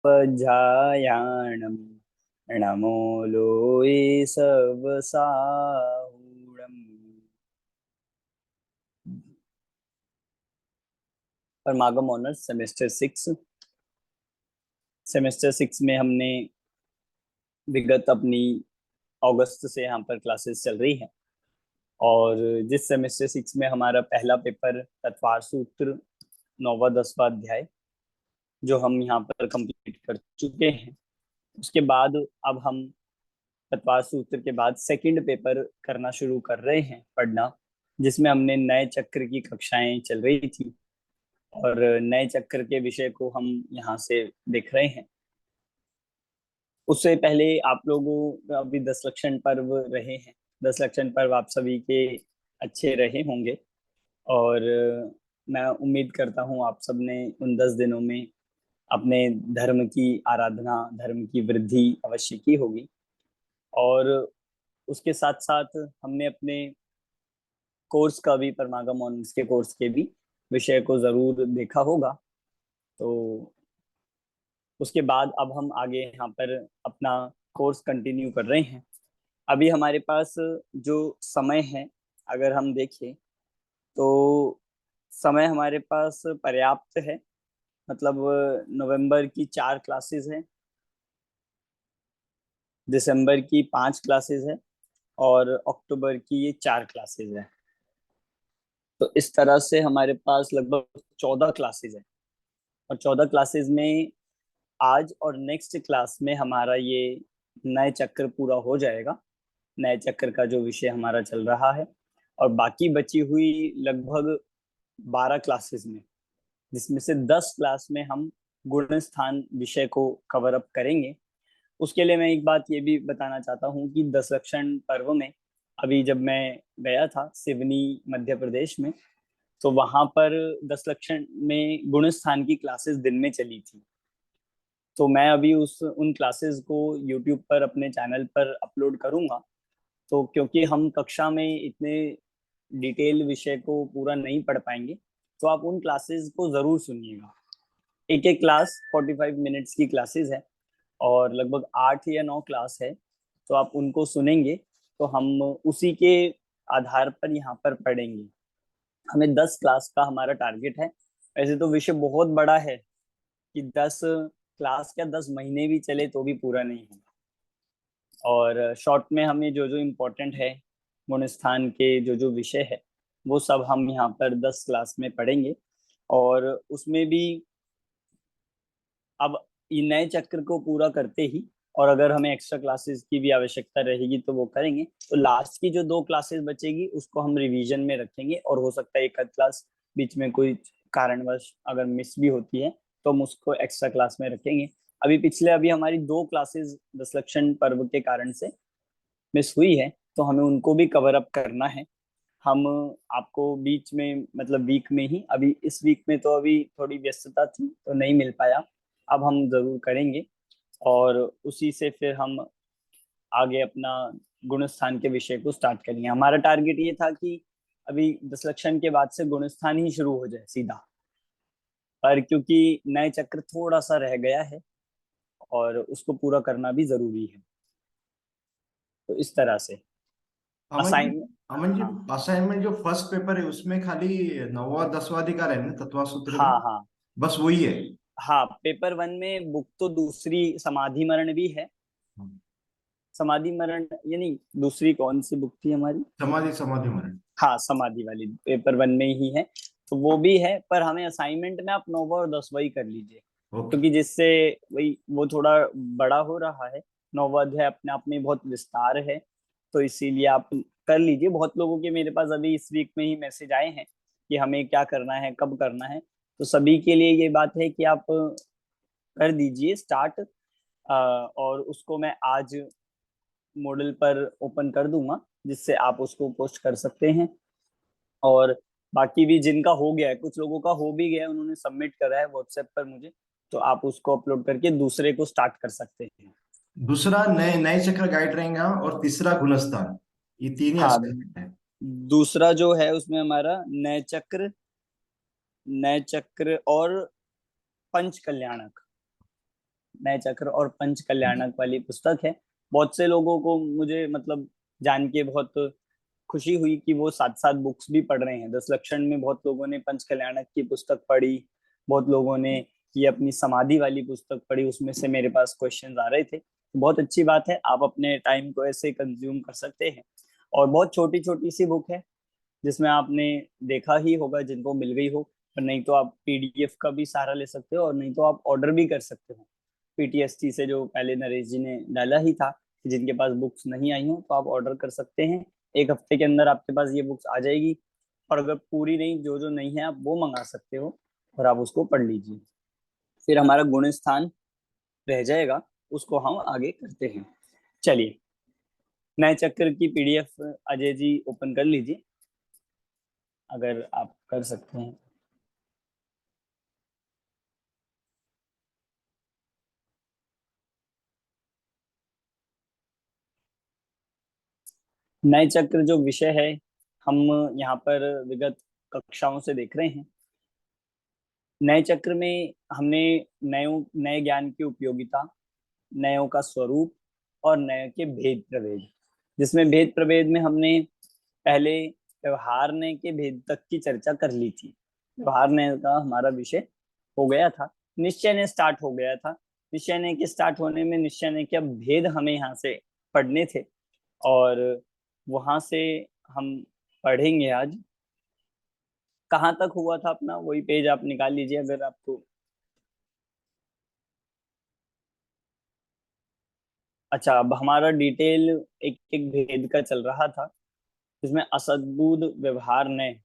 उपध्यायाणं नमो लोये सब साहुणम्। परमागम honours semester 6 में हमने विगत अपनी अगस्त से यहाँ पर क्लासेस चल रही है। और जिस सेमेस्टर 6 में हमारा पहला पेपर तत्वार सूत्र 9वां 10वां अध्याय जो हम यहाँ पर कंप्लीट कर चुके हैं, उसके बाद अब हम तत्वार सूत्र के बाद सेकंड पेपर करना शुरू कर रहे हैं पढ़ना, जिसमें हमने नए चक्र की कक्षाएं चल रही थी और नए चक्र के विषय को हम यहाँ से देख रहे हैं। उससे पहले आप लोगों का अभी 10 लक्षण पर्व रहे हैं। 10 लक्षण पर्व आप सभी के अच्छे रहे होंगे और मैं उम्मीद करता हूँ आप सबने उन 10 दिनों में अपने धर्म की आराधना, धर्म की वृद्धि अवश्य की होगी। और उसके साथ साथ हमने अपने कोर्स का भी, परमागम ऑनर्स के कोर्स के भी विषय को जरूर देखा होगा। तो उसके बाद अब हम आगे यहाँ पर अपना कोर्स कंटिन्यू कर रहे हैं। अभी हमारे पास जो समय है, अगर हम देखें तो समय हमारे पास पर्याप्त है। मतलब नवंबर की 4 क्लासेस हैं, दिसंबर की 5 क्लासेस है और अक्टूबर की ये 4 क्लासेस है। तो इस तरह से हमारे पास लगभग 14 क्लासेस है और 14 क्लासेस में आज और नेक्स्ट क्लास में हमारा ये नए चक्र पूरा हो जाएगा। नए चक्र का जो विषय हमारा चल रहा है और बाकी बची हुई लगभग 12 क्लासेस में, जिसमें से 10 क्लास में हम गुण स्थान विषय को कवर अप करेंगे। उसके लिए मैं एक बात ये भी बताना चाहता हूँ कि 10 लक्षण पर्व में अभी जब मैं गया था सिवनी मध्य प्रदेश में, तो वहां पर 10 लक्षण में गुण स्थान की क्लासेस दिन में चली थी। तो मैं अभी उस उन क्लासेस को यूट्यूब पर अपने चैनल पर अपलोड करूंगा। तो क्योंकि हम कक्षा में इतने डिटेल विषय को पूरा नहीं पढ़ पाएंगे, तो आप उन क्लासेस को जरूर सुनिएगा। एक एक क्लास 45 मिनट्स की क्लासेस है और लगभग 8 या 9 क्लास है। तो आप उनको सुनेंगे तो हम उसी के आधार पर यहाँ पर पढ़ेंगे। हमें 10 क्लास का हमारा टारगेट है। वैसे तो विषय बहुत बड़ा है कि 10 क्लास क्या 10 महीने भी चले तो भी पूरा नहीं होगा। और शॉर्ट में हमें जो जो इम्पोर्टेंट है, गुण स्थान के जो जो विषय है, वो सब हम यहाँ पर 10 क्लास में पढ़ेंगे। और उसमें भी अब ये नए चक्र को पूरा करते ही, और अगर हमें एक्स्ट्रा क्लासेस की भी आवश्यकता रहेगी तो वो करेंगे। तो लास्ट की जो 2 क्लासेस बचेगी उसको हम रिवीजन में रखेंगे और हो सकता है एक आध क्लास बीच में कोई कारणवश अगर मिस भी होती है तो हम उसको एक्स्ट्रा क्लास में रखेंगे। अभी हमारी 2 क्लासेस 10 लक्षण पर्व के कारण से मिस हुई है, तो हमें उनको भी कवर अप करना है। हम आपको बीच में, मतलब वीक में ही, अभी इस वीक में तो अभी थोड़ी व्यस्तता थी तो नहीं मिल पाया, अब हम जरूर करेंगे। और उसी से फिर हम आगे अपना गुण स्थान के विषय को स्टार्ट करेंगे। हमारा टारगेट ये था कि अभी 10 लक्षण के बाद से गुण स्थान ही शुरू हो जाए सीधा, पर क्योंकि नए चक्र थोड़ा सा रह गया है और उसको पूरा करना भी जरूरी है। तो इस तरह से अमन जी, असाइनमेंट। अमन जी, हाँ असाइनमेंट जो फर्स्ट पेपर है उसमें खाली 9वां 10वां अधिकार है ना, तत्वा सूत्र का? हाँ हाँ बस वही है? हाँ। पेपर 1 में बुक तो दूसरी समाधि मरण भी है। समाधि मरण यानी दूसरी कौन सी बुक थी हमारी? समाधि समाधि मरण। हाँ, समाधि वाली पेपर 1 में ही है। तो वो भी है, पर हमें असाइनमेंट में आप 9वां और 10वां ही कर लीजिए, ओके। क्योंकि जिससे वही वो थोड़ा बड़ा हो रहा है। 9वां अध्याय अपने आप में बहुत विस्तार है, तो इसीलिए आप कर लीजिए। बहुत लोगों के मेरे पास अभी इस वीक में ही मैसेज आए हैं कि हमें क्या करना है, कब करना है। तो सभी के लिए ये बात है कि आप कर दीजिए स्टार्ट। और उसको मैं आज मॉडल पर ओपन कर दूंगा, जिससे आप उसको पोस्ट कर सकते हैं। और बाकी भी जिनका हो गया है, कुछ लोगों का हो भी गया है, उन्होंने सबमिट करा है व्हाट्सएप पर मुझे, तो आप उसको अपलोड करके दूसरे को स्टार्ट कर सकते हैं। दूसरा नए नए चक्र गाइड रहेगा और तीसरा गुणस्थान, ये तीन ही हाँ, असाइनमेंट है। दूसरा जो है उसमें हमारा नय चक्र और पंच कल्याणक। नए चक्र और पंच कल्याणक वाली पुस्तक है। बहुत से लोगों को मुझे मतलब जान के बहुत खुशी हुई कि वो साथ साथ बुक्स भी पढ़ रहे हैं। 10 लक्षण में बहुत लोगों ने पंच कल्याणक की पुस्तक पढ़ी, बहुत लोगों ने ये अपनी समाधि वाली पुस्तक पढ़ी, उसमें से मेरे पास क्वेश्चंस आ रहे थे। बहुत अच्छी बात है, आप अपने टाइम को ऐसे कंज्यूम कर सकते हैं। और बहुत छोटी छोटी सी बुक है, जिसमें आपने देखा ही होगा जिनको मिल गई हो, और नहीं तो आप पीडीएफ का भी सहारा ले सकते हो, और नहीं तो आप ऑर्डर भी कर सकते हो पीटीएसटी से, जो पहले नरेश जी ने डाला ही था कि जिनके पास बुक्स नहीं आई हो तो आप ऑर्डर कर सकते हैं। 1 हफ्ते के अंदर आपके पास ये बुक्स आ जाएगी। और अगर पूरी नहीं, जो जो नहीं है आप वो मंगा सकते हो और आप उसको पढ़ लीजिए। फिर हमारा गुण स्थान रह जाएगा, उसको हम आगे करते हैं। चलिए, नए चक्र की पीडीएफ अजय जी ओपन कर लीजिए, अगर आप कर सकते हैं। नए चक्र जो विषय है, हम यहाँ पर विगत कक्षाओं से देख रहे हैं। नए चक्र में हमने नयों नए ज्ञान की उपयोगिता, नयों का स्वरूप और नए के भेद प्रभेद, जिसमें भेद प्रभेद में हमने पहले व्यवहार नय के भेद तक की चर्चा कर ली थी। व्यवहार नय का हमारा विषय हो गया था, निश्चय ने स्टार्ट हो गया था। निश्चय नय के स्टार्ट होने में निश्चय नय के अब भेद हमें यहाँ से पढ़ने थे, और वहां से हम पढ़ेंगे आज। कहाँ तक हुआ था अपना, वही पेज आप निकाल लीजिए अगर आपको। अच्छा, अब हमारा डिटेल एक एक भेद का चल रहा था, जिसमें असद्बुद व्यवहार ने,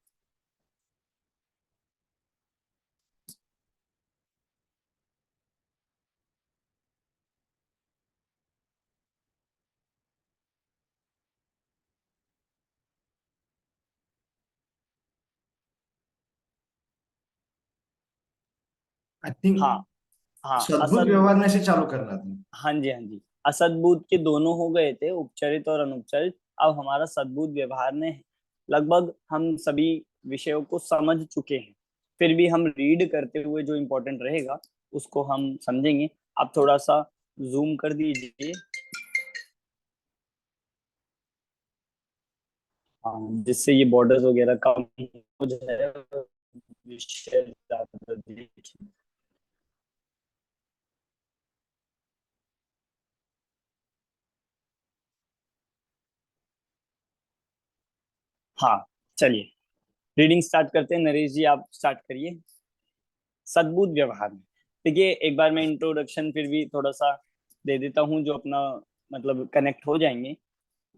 आई थिंक हाँ हाँ, सद्भुत असद, व्यवहार में से चालू करना था। हाँ जी हाँ जी, असद्बुद के दोनों हो गए थे, उपचरित और अनुपचरित। अब हमारा सद्बुद व्यवहार ने, लगभग हम सभी विषयों को समझ चुके हैं। फिर भी हम रीड करते हुए जो इम्पोर्टेंट रहेगा उसको हम समझेंगे। आप थोड़ा सा जूम कर दीजिए, हाँ, जिससे ये बॉर्डर्स वगैरह कम हो जाए, विषय ज्यादा दिखे। हाँ, चलिए रीडिंग स्टार्ट करते हैं। नरेश जी आप स्टार्ट करिए। सद्बुद व्यवहार में, देखिए एक बार मैं इंट्रोडक्शन फिर भी थोड़ा सा दे देता हूँ, जो अपना मतलब कनेक्ट हो जाएंगे।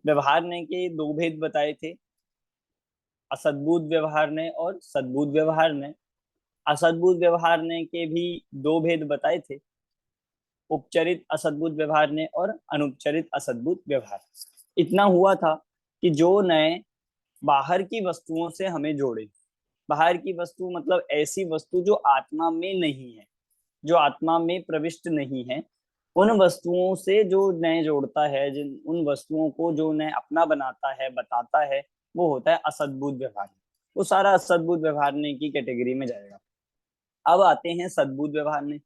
व्यवहार ने के दो भेद बताए थे, असद्बुद व्यवहार ने और सद्बुद व्यवहार ने। असद्बुद व्यवहार ने के भी दो भेद बताए थे, उपचरित असद्बुद व्यवहार ने और अनुपचरित असद्बुद व्यवहार। इतना हुआ था कि जो नए बाहर की वस्तुओं से हमें जोड़े। बाहर की वस्तु मतलब ऐसी वस्तु जो आत्मा में नहीं है, जो आत्मा में प्रविष्ट नहीं है, उन वस्तुओं से जो नए जोड़ता है, जिन उन वस्तुओं को जो नए अपना बनाता है, बताता है, वो होता है असद्बुद व्यवहार। वो सारा असद्बुद व्यवहार ने की कैटेगरी में जाएगा। अब आते हैं सद्बुद व्यवहार ने।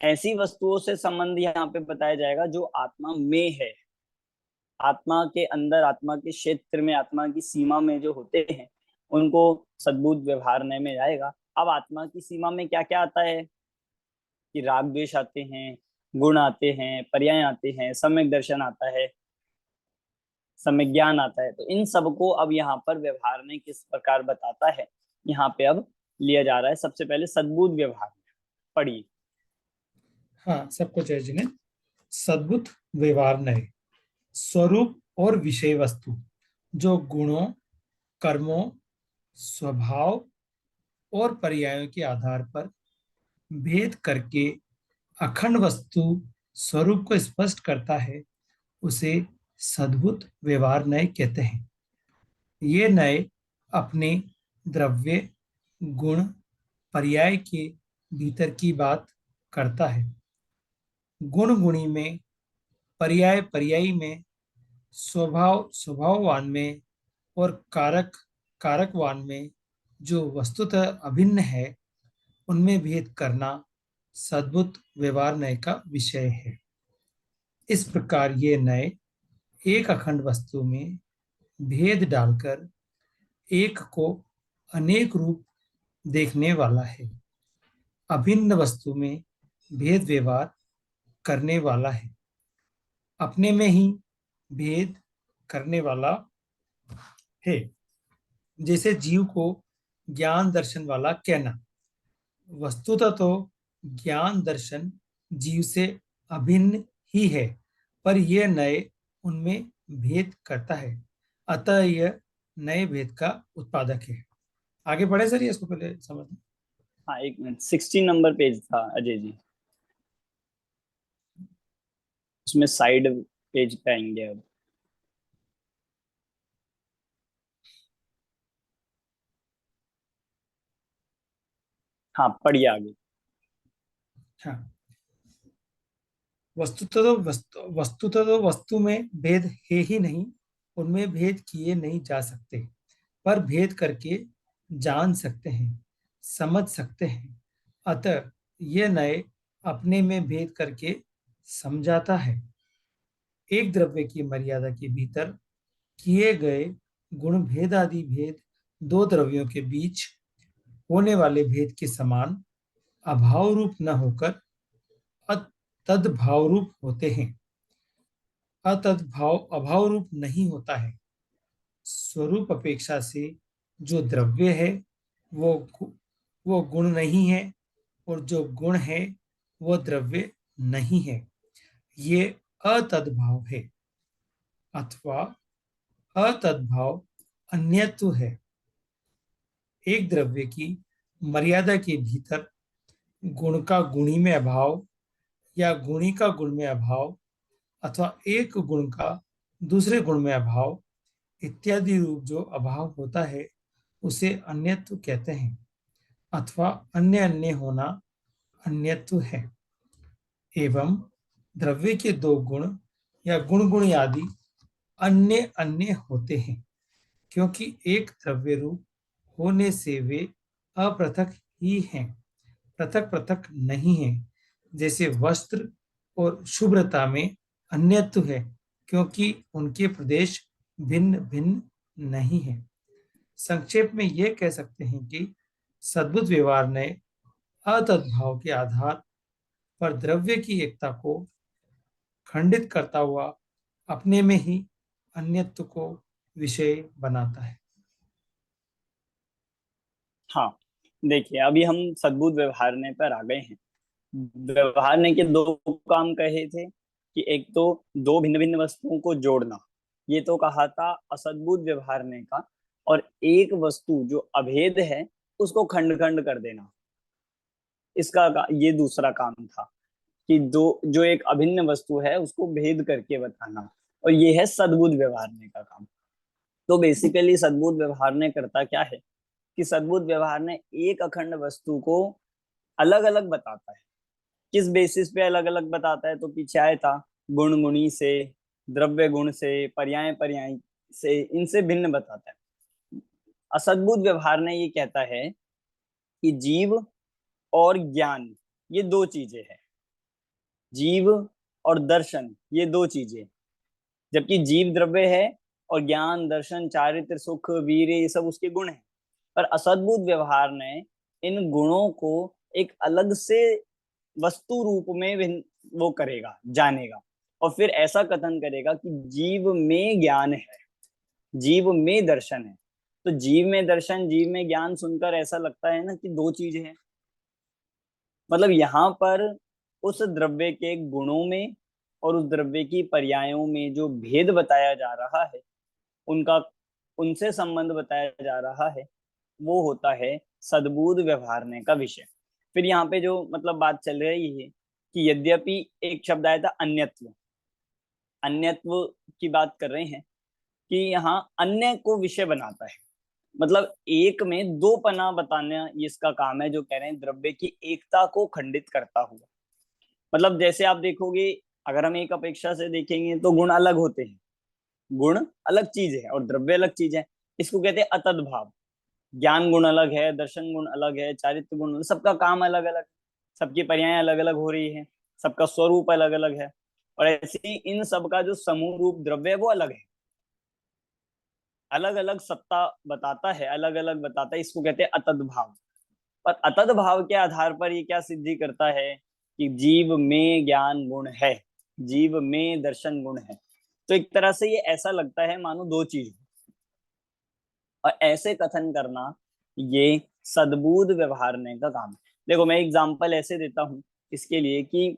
ऐसी वस्तुओं से संबंध यहाँ पे बताया जाएगा जो आत्मा में है, आत्मा के अंदर, आत्मा के क्षेत्र में, आत्मा की सीमा में जो होते हैं, उनको सद्बुद व्यवहार में जाएगा। अब आत्मा की सीमा में क्या क्या आता है कि राग द्वेष आते हैं, गुण आते हैं, पर्याय आते हैं, सम्यक दर्शन आता है, सम्यक ज्ञान आता है। तो इन सबको अब यहाँ पर व्यवहार ने किस प्रकार बताता है, यहाँ पे अब लिया जा रहा है। सबसे पहले सद्बुद व्यवहार पढ़िए। हाँ, सबको जय जी ने। सद्बुद्ध व्यवहार नय स्वरूप और विषय वस्तु जो गुणों, कर्मों, स्वभाव और पर्यायों के आधार पर भेद करके अखंड वस्तु स्वरूप को स्पष्ट करता है, उसे सद्बुद्ध व्यवहार नय कहते हैं। ये नय अपने द्रव्य, गुण, पर्याय के भीतर की बात करता है। गुण गुणी में, पर्याय पर्यायी में, स्वभाव स्वभाववान में और कारक कारकवान में जो वस्तुतः अभिन्न है, उनमें भेद करना सद्बुद्ध व्यवहार न्याय का विषय है। इस प्रकार ये न्याय एक अखंड वस्तु में भेद डालकर एक को अनेक रूप देखने वाला है, अभिन्न वस्तु में भेद व्यवहार करने वाला है, अपने में ही भेद करने वाला है। जैसे जीव को ज्ञान दर्शन वाला कहना, वस्तुतः तो ज्ञान दर्शन जीव से अभिन्न ही है, पर यह नए उनमें भेद करता है, अतः यह नए भेद का उत्पादक है। आगे बढ़े सर, ये इसको पहले समझ। हाँ, एक मिनट, 16 नंबर पेज था अजय जी, उसमें साइड पेज पे आएंगे अब। हाँ, पढ़िए आगे। हाँ, वस्तुतः तो वस्तु में भेद है ही नहीं, उनमें भेद किए नहीं जा सकते, पर भेद करके जान सकते हैं, समझ सकते हैं। अतः ये नए अपने में भेद करके समझाता है। एक द्रव्य की मर्यादा के भीतर किए गए गुण भेद आदि भेद दो द्रव्यों के बीच होने वाले भेद के समान अभाव रूप न होकर तद्भाव रूप होते हैं। अतद्भाव अभाव रूप नहीं होता है। स्वरूप अपेक्षा से जो द्रव्य है वो वो गुण नहीं है, और जो गुण है वो द्रव्य नहीं है। ये अतद्भाव है, अथवा अतद्भाव अन्यत्व है। एक द्रव्य की मर्यादा के भीतर गुण का गुणी में अभाव या गुणी का गुण में अभाव अथवा एक गुण का दूसरे गुण में अभाव इत्यादि रूप जो अभाव होता है उसे अन्यत्व कहते हैं, अथवा अन्य अन्य होना अन्यत्व है। एवं द्रव्य के दो गुण या गुण गुणी आदि अन्य अन्य होते हैं, क्योंकि एक द्रव्य रूप होने से वे अपृथक ही हैं, पृथक पृथक नहीं है। जैसे वस्त्र और शुभ्रता में अन्यत्व है, क्योंकि उनके प्रदेश भिन्न भिन्न नहीं है। संक्षेप में यह कह सकते हैं कि सद्बुद्ध व्यवहार ने अतद्भाव के आधार पर द्रव्य की एकता को खंडित करता हुआ अपने में ही अन्यत्व को विषय बनाता है। हाँ, देखिए, अभी हम सद्बुद्ध व्यवहारने पर आ गए हैं। व्यवहारने के दो काम कहे थे कि एक तो दो भिन्न भिन्न वस्तुओं को जोड़ना, ये तो कहा था असद्बुद्ध व्यवहारने का, और एक वस्तु जो अभेद है उसको खंड खंड कर देना, ये दूसरा काम था कि दो जो एक अभिन्न वस्तु है उसको भेद करके बताना, और ये है सद्बुद्ध व्यवहारने का काम। तो बेसिकली सद्बुद्ध व्यवहारने करता क्या है कि सद्बुद्ध व्यवहारने एक अखंड वस्तु को अलग अलग बताता है। किस बेसिस पे अलग अलग बताता है, तो पीछे आया था, गुण गुणी से, द्रव्य गुण से, पर्याय पर्याय से, इनसे भिन्न बताता है। असद्बुद्ध व्यवहार ने ये कहता है कि जीव और ज्ञान ये दो चीजें हैं, जीव और दर्शन ये दो चीजें, जबकि जीव द्रव्य है और ज्ञान दर्शन चारित्र सुख वीर ये सब उसके गुण हैं। पर असद्बुद्ध व्यवहार ने इन गुणों को एक अलग से वस्तु रूप में वो करेगा, जानेगा, और फिर ऐसा कथन करेगा कि जीव में ज्ञान है, जीव में दर्शन है। तो जीव में दर्शन, जीव में ज्ञान सुनकर ऐसा लगता है ना कि दो चीजें हैं। मतलब यहाँ पर उस द्रव्य के गुणों में और उस द्रव्य की पर्यायों में जो भेद बताया जा रहा है, उनका उनसे संबंध बताया जा रहा है, वो होता है सद्बुद्ध व्यवहारने का विषय। फिर यहाँ पे जो मतलब बात चल रही है कि यद्यपि एक शब्द आया था अन्यत्व, अन्यत्व की बात कर रहे हैं कि यहाँ अन्य को विषय बनाता है, मतलब एक में दो पना बताना ये इसका काम है। जो कह रहे हैं द्रव्य की एकता को खंडित करता हुआ, मतलब जैसे आप देखोगे, अगर हम एक अपेक्षा से देखेंगे तो गुण अलग होते हैं, गुण अलग चीज है और द्रव्य अलग चीज है। इसको कहते हैं अतद्भाव। ज्ञान गुण अलग है, दर्शन गुण अलग है, चारित्र गुण, सबका काम अलग अलग। सबकी पर्याय अलग अलग हो रही है, सबका स्वरूप अलग अलग है, और ऐसे ही इन सब का जो समूह रूप द्रव्य है वो अलग है, अलग अलग सत्ता बताता है, अलग अलग बताता है। इसको कहते हैं अतद भाव। और अतद भाव के आधार पर ये क्या सिद्धि करता है कि जीव में ज्ञान गुण है, जीव में दर्शन गुण है। तो एक तरह से ये ऐसा लगता है मानो दो चीज, और ऐसे कथन करना ये सद्बुद्ध व्यवहारने का काम है। देखो मैं एग्जांपल ऐसे देता हूं इसके लिए कि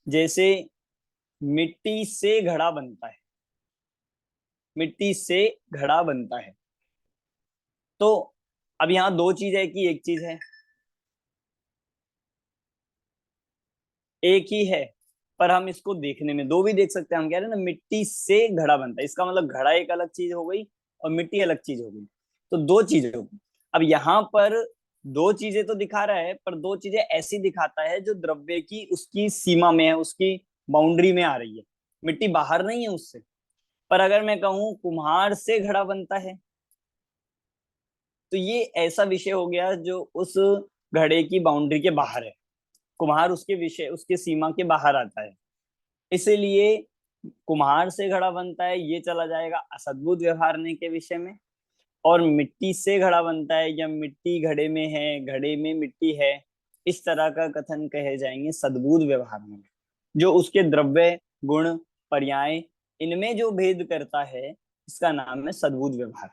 जैसे मिट्टी से घड़ा बनता है, मिट्टी से घड़ा बनता है, तो अब यहाँ दो चीज है कि एक चीज है, एक ही है, पर हम इसको देखने में दो भी देख सकते हैं। हम कह रहे हैं ना मिट्टी से घड़ा बनता है, इसका मतलब घड़ा एक अलग चीज हो गई और मिट्टी अलग चीज हो गई, तो दो चीजें हो गई। अब यहाँ पर दो चीजें तो दिखा रहा है, पर दो चीजें ऐसी दिखाता है जो द्रव्य की उसकी सीमा में है, उसकी बाउंड्री में आ रही है, मिट्टी बाहर नहीं है उससे। पर अगर मैं कहूं कुम्हार से घड़ा बनता है, तो ये ऐसा विषय हो गया जो उस घड़े की बाउंड्री के बाहर है, कुम्हार उसके विषय उसके सीमा के बाहर आता है, इसीलिए कुम्हार से घड़ा बनता है ये चला जाएगा असद्भुत व्यवहारने के विषय में। और मिट्टी से घड़ा बनता है या मिट्टी घड़े में है, घड़े में मिट्टी है, इस तरह का कथन कहे जाएंगे सद्बुद्ध व्यवहार में। जो उसके द्रव्य गुण पर्याय इनमें जो भेद करता है, इसका नाम है सद्बुद्ध व्यवहार।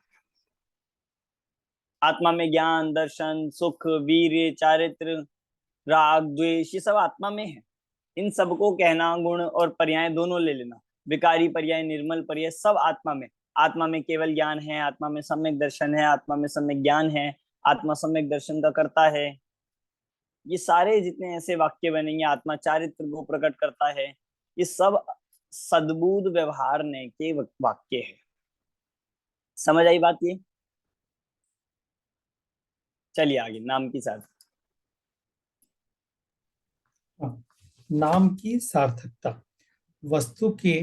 आत्मा में ज्ञान दर्शन सुख वीर्य चारित्र राग द्वेष ये सब आत्मा में है, इन सबको कहना गुण और पर्याय दोनों ले लेना, विकारी पर्याय निर्मल पर्याय सब आत्मा में। आत्मा में केवल ज्ञान है, आत्मा में सम्यक दर्शन है, आत्मा में सम्यक ज्ञान है, आत्मा सम्यक दर्शन का करता है। ये सारे जितने ऐसे वाक्य बनेंगे, आत्मा चारित्र को प्रकट करता है, ये सब सद्बुद्ध व्यवहार ने के वाक्य है। समझ आई बात ये? चलिए आगे, नाम की साथ। नाम की सार्थकता। वस्तु के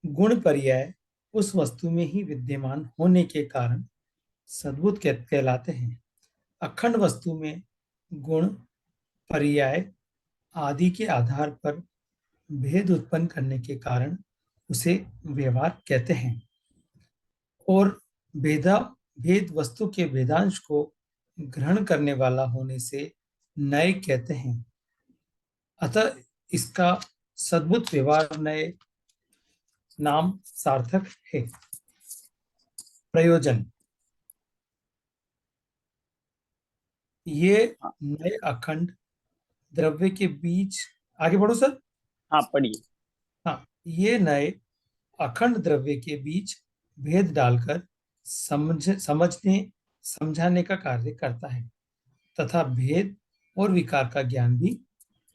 गुण पर्याय उस वस्तु में ही विद्यमान होने के कारण सद्बुद्ध कहलाते हैं। अखंड वस्तु में गुण पर्याय आदि के आधार पर भेद उत्पन्न करने के कारण उसे व्यवहार कहते हैं। और भेद वस्तु के भेदांश को ग्रहण करने वाला होने से नए कहते हैं। अतः इसका सद्बुद्ध व्यवहार नए नाम सार्थक है। प्रयोजन। ये नए अखंड द्रव्य के बीच, आगे बढ़ो सर। हाँ पढ़िए। हाँ, ये नए अखंड द्रव्य के बीच भेद डालकर समझने समझाने का कार्य करता है तथा भेद और विकार का ज्ञान भी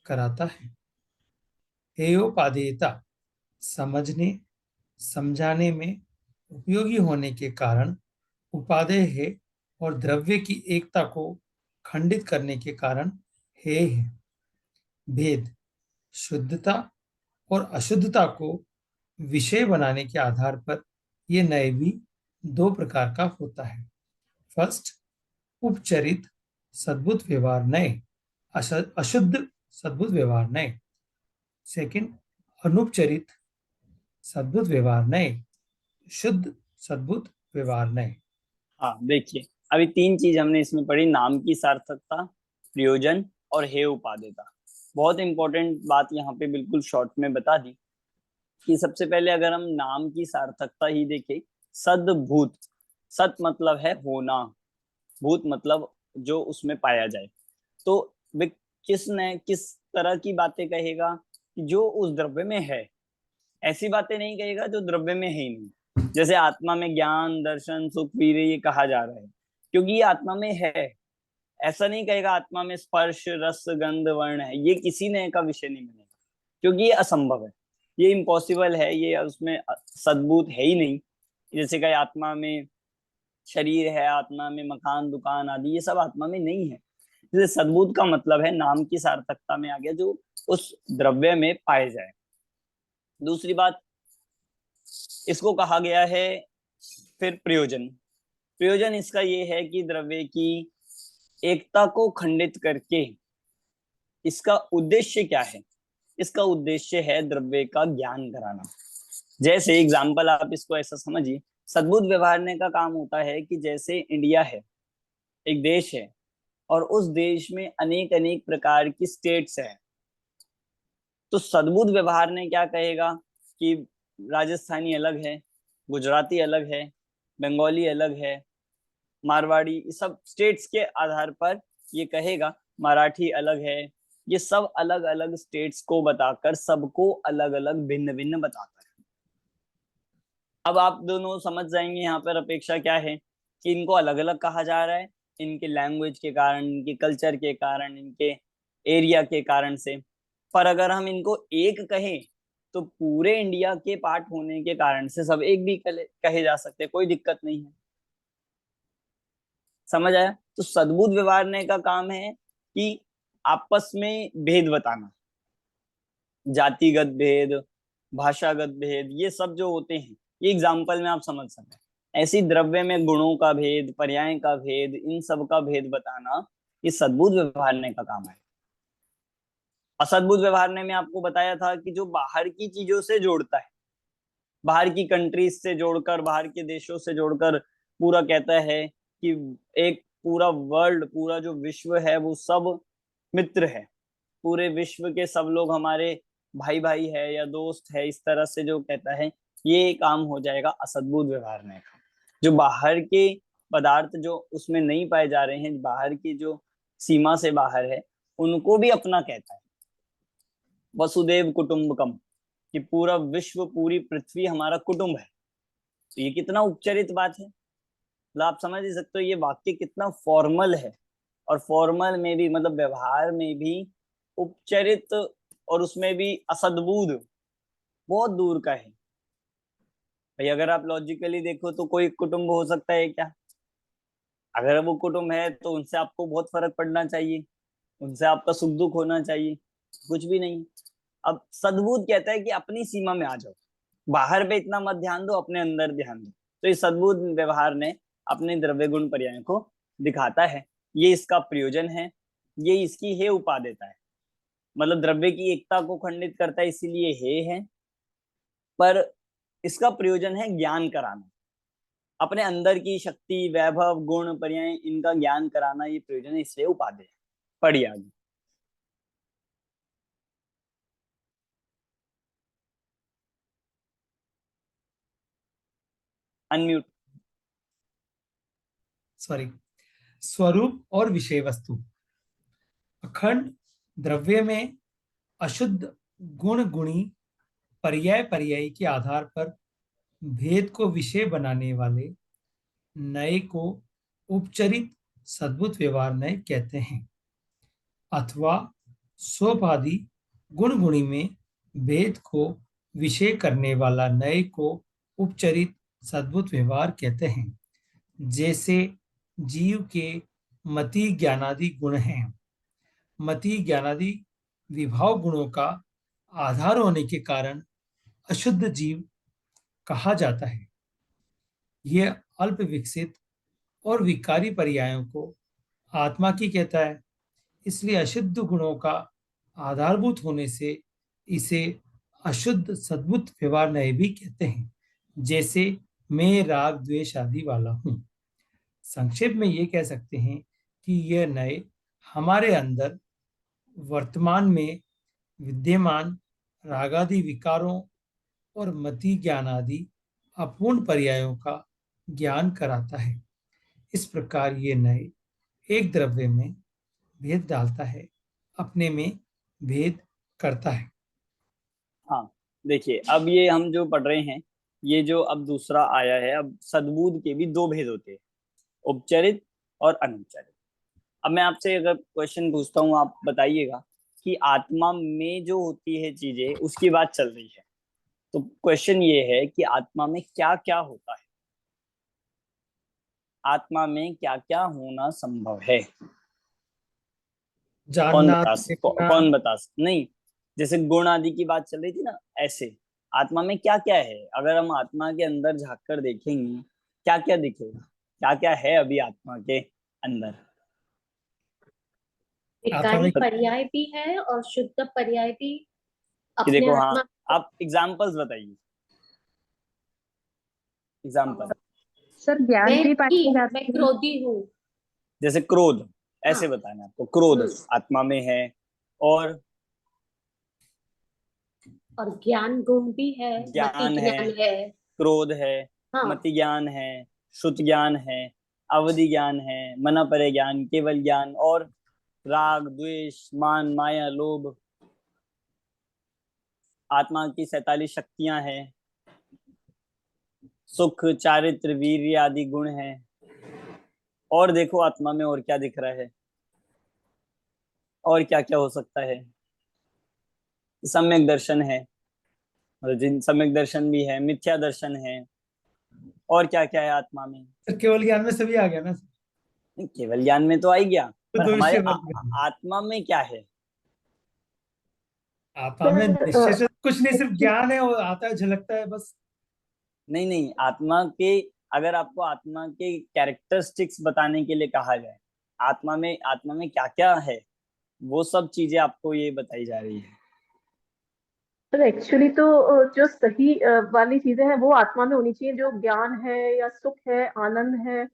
कराता है। हेयोपादेयता। समझने समझाने में उपयोगी होने के कारण उपादेय है, और द्रव्य की एकता को खंडित करने के कारण हे है। भेद। शुद्धता और अशुद्धता को विषय बनाने के आधार पर यह नए भी दो प्रकार का होता है। फर्स्ट, उपचरित सद्बुद्ध व्यवहार नए, अशुद्ध सद्बुद्ध व्यवहार नए। सेकंड, अनुपचरित सद्बुद्ध व्यवहार नए, शुद्ध सद्बुद्ध व्यवहार नए। हाँ देखिए, अभी तीन चीज हमने इसमें पढ़ी, नाम की सार्थकता, प्रयोजन और हे उपादेयता। बहुत इंपॉर्टेंट बात यहाँ पे बिल्कुल शॉर्ट में बता दी कि सबसे पहले अगर हम नाम की सार्थकता ही देखें, सद्भूत, सत मतलब है होना, भूत मतलब जो उसमें पाया जाए, तो वे किस तरह की बातें कहेगा कि जो उस द्रव्य में है, ऐसी बातें नहीं कहेगा जो द्रव्य में है ही नहीं। जैसे आत्मा में ज्ञान दर्शन सुख वीर्य ये कहा जा रहा है क्योंकि ये आत्मा में है, ऐसा नहीं कहेगा आत्मा में स्पर्श रस गंध वर्ण है, ये किसी ने का विषय नहीं बनेगा क्योंकि ये असंभव है, ये इम्पॉसिबल है, ये उसमें सद्भूत है ही नहीं। जैसे कहे आत्मा में शरीर है, आत्मा में मकान दुकान आदि, ये सब आत्मा में नहीं है। जैसे सद्भूत का मतलब है नाम की सार्थकता में आ गया, जो उस द्रव्य में पाए जाए। दूसरी बात, इसको कहा गया है फिर प्रयोजन। प्रयोजन इसका ये है कि द्रव्य की एकता को खंडित करके इसका उद्देश्य क्या है? इसका उद्देश्य है द्रव्य का ज्ञान कराना। जैसे एग्जाम्पल आप इसको ऐसा समझिए, सद्बुद्ध व्यवहारने का काम होता है कि जैसे इंडिया है, एक देश है, और उस देश में अनेक अनेक प्रकार की स्टेट्स हैं। तो सद्बुद्ध व्यवहार ने क्या कहेगा कि राजस्थानी अलग है, गुजराती अलग है, बंगाली अलग है, मारवाड़ी, ये सब स्टेट्स के आधार पर ये कहेगा, मराठी अलग है। ये सब अलग अलग स्टेट्स को बताकर सबको अलग अलग भिन्न भिन्न बताता है। अब आप दोनों समझ जाएंगे यहाँ पर अपेक्षा क्या है, कि इनको अलग अलग कहा जा रहा है इनके लैंग्वेज के कारण, इनके कल्चर के कारण, इनके एरिया के कारण से। पर अगर हम इनको एक कहें तो पूरे इंडिया के पार्ट होने के कारण से सब एक भी कहे जा सकते हैं, कोई दिक्कत नहीं है। समझ आया? तो सद्बुद्ध व्यवहारने का काम है कि आपस में भेद बताना, जातिगत भेद, भाषागत भेद, ये सब जो होते हैं, ये एग्जाम्पल में आप समझ सकते हैं। ऐसी द्रव्य में गुणों का भेद, पर्याय का भेद, इन सब का भेद बताना, ये सद्बुद्ध व्यवहारने का काम है। असद्बुद्ध व्यवहारने में आपको बताया था कि जो बाहर की चीजों से जोड़ता है, बाहर की कंट्रीज से जोड़कर, बाहर के देशों से जोड़कर पूरा कहता है कि एक पूरा वर्ल्ड, पूरा जो विश्व है वो सब मित्र है, पूरे विश्व के सब लोग हमारे भाई भाई है या दोस्त है, इस तरह से जो कहता है, ये काम हो जाएगा असद्बुद्ध व्यवहारने का। जो बाहर के पदार्थ जो उसमें नहीं पाए जा रहे हैं, बाहर की जो सीमा से बाहर है, उनको भी अपना कहता है। वसुदेव कुटुंबकम, कि पूरा विश्व, पूरी पृथ्वी हमारा कुटुंब है। तो ये कितना उपचरित बात है, मतलब आप समझ ही सकते हो ये वाक्य कितना फॉर्मल है। और फॉर्मल में भी, मतलब व्यवहार में भी उपचरित, और उसमें भी असद्बुद्ध, बहुत दूर का है भाई। अगर आप लॉजिकली देखो तो कोई कुटुंब हो सकता है क्या? अगर वो कुटुंब है तो उनसे आपको बहुत फर्क पड़ना चाहिए, उनसे आपका सुख दुख होना चाहिए, कुछ भी नहीं। अब सद्बुद्ध कहता है कि अपनी सीमा में आ जाओ, बाहर पे इतना मत ध्यान दो, अपने अंदर ध्यान दो। तो इस सद्बुद्ध व्यवहार ने अपने द्रव्य गुण पर्याय को दिखाता है, ये इसका प्रयोजन है, ये इसकी हे उपा देता है। मतलब द्रव्य की एकता को खंडित करता है, इसीलिए हे है, पर इसका प्रयोजन है ज्ञान कराना, अपने अंदर की शक्ति, वैभव, गुण, पर्याय, इनका ज्ञान कराना, ये प्रयोजन है, इसलिए उपादेय है। पढ़िए आगे। अनम्यूट। सॉरी। स्वरूप और विषय वस्तु। अखंड द्रव्य में अशुद्ध गुण गुणी पर्याय पर्याय के आधार पर भेद को विषय बनाने वाले नए को उपचरित सद्बुद्ध व्यवहार नए कहते हैं, अथवा सोपाधि गुण गुणी में भेद को विषय करने वाला नए को उपचरित सद्बुद्ध व्यवहार कहते हैं। जैसे जीव के मति ज्ञानादि गुण हैं, मति ज्ञानादि विभाव गुणों का आधार होने के कारण अशुद्ध जीव कहा जाता है। यह अल्प विकसित और विकारी पर्यायों को आत्मा की कहता है, इसलिए अशुद्ध गुणों का आधारभूत होने से इसे अशुद्ध सद्बुद्ध व्यवहार नए भी कहते हैं। जैसे मैं राग द्वेष आदि वाला हूं। संक्षेप में ये कह सकते हैं कि यह नए हमारे अंदर वर्तमान में विद्यमान रागादि विकारों और मति ज्ञान आदि अपूर्ण पर्यायों का ज्ञान कराता है। इस प्रकार ये नए एक द्रव्य में भेद डालता है, अपने में भेद करता है। हाँ, देखिए अब ये हम जो पढ़ रहे हैं, ये जो अब दूसरा आया है, अब सद्बुद्ध के भी दो भेद होते हैं, उपचरित और अनुपचरित। अब मैं आपसे अगर क्वेश्चन पूछता हूँ, आप बताइएगा कि आत्मा में जो होती है चीजें, उसकी बात चल रही है। तो क्वेश्चन ये है कि आत्मा में क्या क्या होता है, आत्मा में क्या क्या होना संभव है? जानना, देखना। कौन बता नहीं, जैसे गुण आदि की बात चल रही थी ना, ऐसे आत्मा में क्या क्या है? अगर हम आत्मा के अंदर झांक कर देखेंगे, क्या क्या दिखेगा, क्या क्या है अभी आत्मा के अंदर? आत्मा विकारी में पर्याय भी है और शुद्ध पर्याय भी कि अपने देखो, हाँ, आत्मा। आप एग्जाम्पल्स बताइए, एग्जाम्पल। सर ज्ञान मैं की पाई मैं जाती है। क्रोधी हूँ। जैसे क्रोध, ऐसे हाँ। बताना आपको, क्रोध आत्मा में है। और और ज्ञान गुण भी है, मति ज्ञान है, ज्ञान है। क्रोध है, हाँ। मति ज्ञान है, श्रुत ज्ञान है, अवधि ज्ञान है, मना परे ज्ञान, केवल ज्ञान, और राग द्वेष मान माया लोभ, आत्मा की 47 शक्तियां हैं, सुख चारित्र वीर्य आदि गुण हैं। और देखो आत्मा में और क्या दिख रहा है, और क्या क्या हो सकता है। सम्यक दर्शन है, मतलब जिन सम्यक दर्शन भी है, मिथ्या दर्शन है, और क्या क्या है आत्मा में। सर केवल ज्ञान में सभी आ गया ना सर? केवल ज्ञान में तो आ ही गया, तो पर दो हमारे विषय वर्ग में। आत्मा में क्या है। आत्मा में निश्चय से कुछ नहीं, सिर्फ ज्ञान है, और आता है झलकता है बस। नहीं नहीं, आत्मा के, अगर आपको आत्मा के कैरेक्टरिस्टिक्स बताने के लिए कहा जाए, आत्मा में क्या क्या है, वो सब चीजें आपको ये बताई जा रही है। तो एक्चुअली तो जो सही वाली चीजें हैं वो आत्मा में होनी चाहिए, जो ज्ञान है या सुख है आनंद है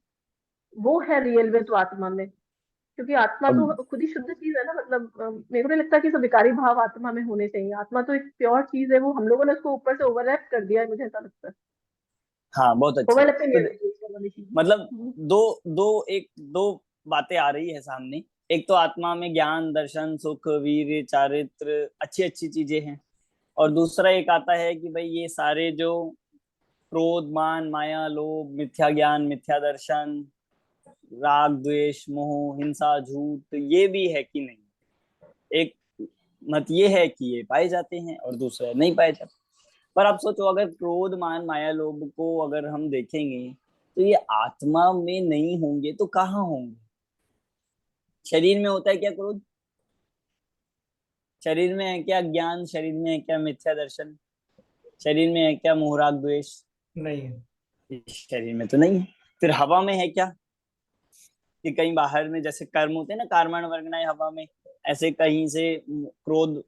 वो है रियल में तो आत्मा में, क्योंकि आत्मा अब तो खुद ही शुद्ध चीज है ना। मतलब मेरे को नहीं लगता कि सब विकारी भाव आत्मा में होने चाहिए। आत्मा तो एक प्योर चीज है, वो हम लोगों ने उसको ऊपर से ओवरलैप कर दिया है, मुझे ऐसा लगता है। हाँ, बहुत अच्छा। ओवरलैप नहीं तो होनी चाहिए इस वाली चीज। मतलब दो बातें आ रही है सामने। एक तो आत्मा में ज्ञान दर्शन सुख वीर्य चारित्र अच्छी अच्छी चीजें हैं, और दूसरा एक आता है कि भाई ये सारे जो क्रोध मान माया लोभ मिथ्या ज्ञान मिथ्या दर्शन राग द्वेष मोह हिंसा झूठ, तो ये भी है कि नहीं। एक मत ये है कि ये पाए जाते हैं और दूसरा नहीं पाए जाते। पर आप सोचो, अगर क्रोध मान माया लोभ को अगर हम देखेंगे तो ये आत्मा में नहीं होंगे तो कहाँ होंगे। शरीर में होता है क्या क्रोध, शरीर में है क्या ज्ञान, शरीर में है क्या मिथ्या दर्शन, शरीर में है क्या मोह राग द्वेष, नहीं है। शरीर में तो नहीं है। फिर हवा में है क्या, कि कहीं बाहर में जैसे कर्म होते हैं ना, कर्मण वर्गणाएं हवा में, ऐसे कहीं से क्रोध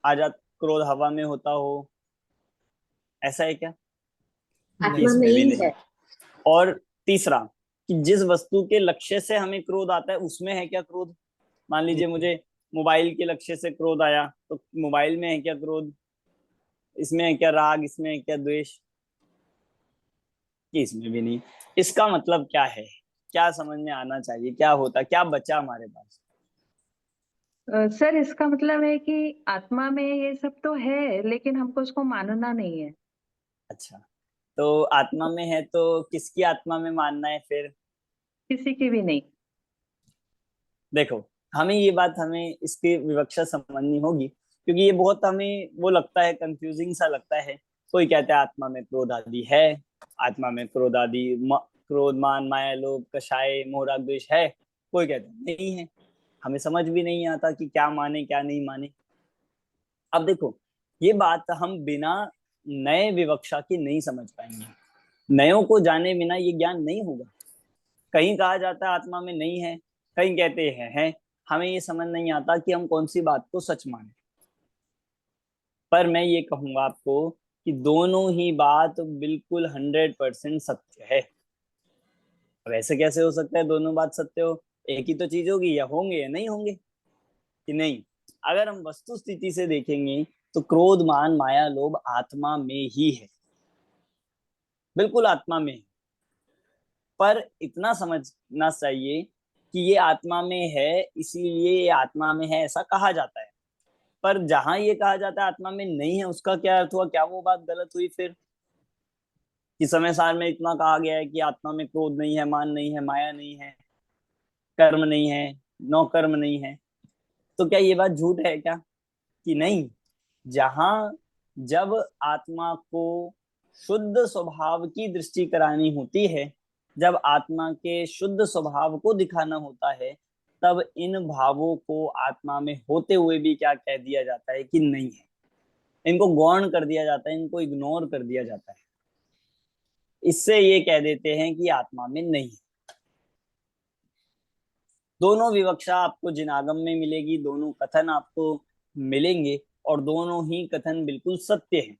आ जा, क्रोध हवा में होता हो, ऐसा है क्या, आत्मा में इसमें भी ही नहीं। है। और तीसरा, कि जिस वस्तु के लक्ष्य से हमें क्रोध आता है उसमें है क्या क्रोध। मान लीजिए मुझे मोबाइल के लक्ष्य से क्रोध आया, तो मोबाइल में है क्या क्रोध, इसमें है क्या राग, इसमें है क्या द्वेष, कि इसमें भी नहीं। इसका मतलब क्या है, क्या समझ में आना चाहिए, क्या होता, क्या बचा हमारे पास। सर इसका मतलब है कि आत्मा में ये सब तो है लेकिन हमको उसको मानना नहीं है। अच्छा, तो आत्मा में है तो किसकी आत्मा में मानना है फिर। किसी की भी नहीं। देखो, हमें ये बात, हमें इसकी विवक्षा समझनी होगी, क्योंकि ये बहुत हमें वो लगता है, कंफ्यूजिंग सा लगता है। कोई कहता है आत्मा में क्रोध आदि है, आत्मा में क्रोध आदि क्रोध मान माया लोभ कषाय मोह राग द्वेष है, कोई कहता है नहीं है। हमें समझ भी नहीं आता कि क्या माने क्या नहीं माने। अब देखो, ये बात हम बिना नए विवक्षा के नहीं समझ पाएंगे, नयों को जाने बिना ये ज्ञान नहीं होगा। कहीं कहा जाता है आत्मा में नहीं है, कहीं कहते हैं है। हमें ये समझ नहीं आता कि हम कौन सी बात को सच माने। पर मैं ये कहूंगा आपको कि दोनों ही बात बिल्कुल 100% सत्य है। अब ऐसे कैसे हो सकता है दोनों बात सत्य हो, एक ही तो चीज होगी, या होंगे या नहीं होंगे, कि नहीं। अगर हम वस्तु स्थिति से देखेंगे तो क्रोध मान माया लोभ आत्मा में ही है, बिल्कुल आत्मा में है। पर इतना समझना चाहिए कि ये आत्मा में है, इसीलिए ये आत्मा में है ऐसा कहा जाता है। पर जहां ये कहा जाता है आत्मा में नहीं है, उसका क्या अर्थ हुआ, क्या वो बात गलत हुई फिर। कि समय सार में इतना कहा गया है कि आत्मा में क्रोध नहीं है, मान नहीं है, माया नहीं है, कर्म नहीं है, नौ कर्म नहीं है, तो क्या ये बात झूठ है क्या, कि नहीं। जहां जब आत्मा को शुद्ध स्वभाव की दृष्टि करानी होती है, जब आत्मा के शुद्ध स्वभाव को दिखाना होता है, तब इन भावों को आत्मा में होते हुए भी क्या कह दिया जाता है कि नहीं है, इनको गौण कर दिया जाता है, इनको इग्नोर कर दिया जाता है। इससे ये कह देते हैं कि आत्मा में नहीं है। दोनों विवक्षा आपको जिनागम में मिलेगी, दोनों कथन आपको मिलेंगे और दोनों ही कथन बिल्कुल सत्य हैं।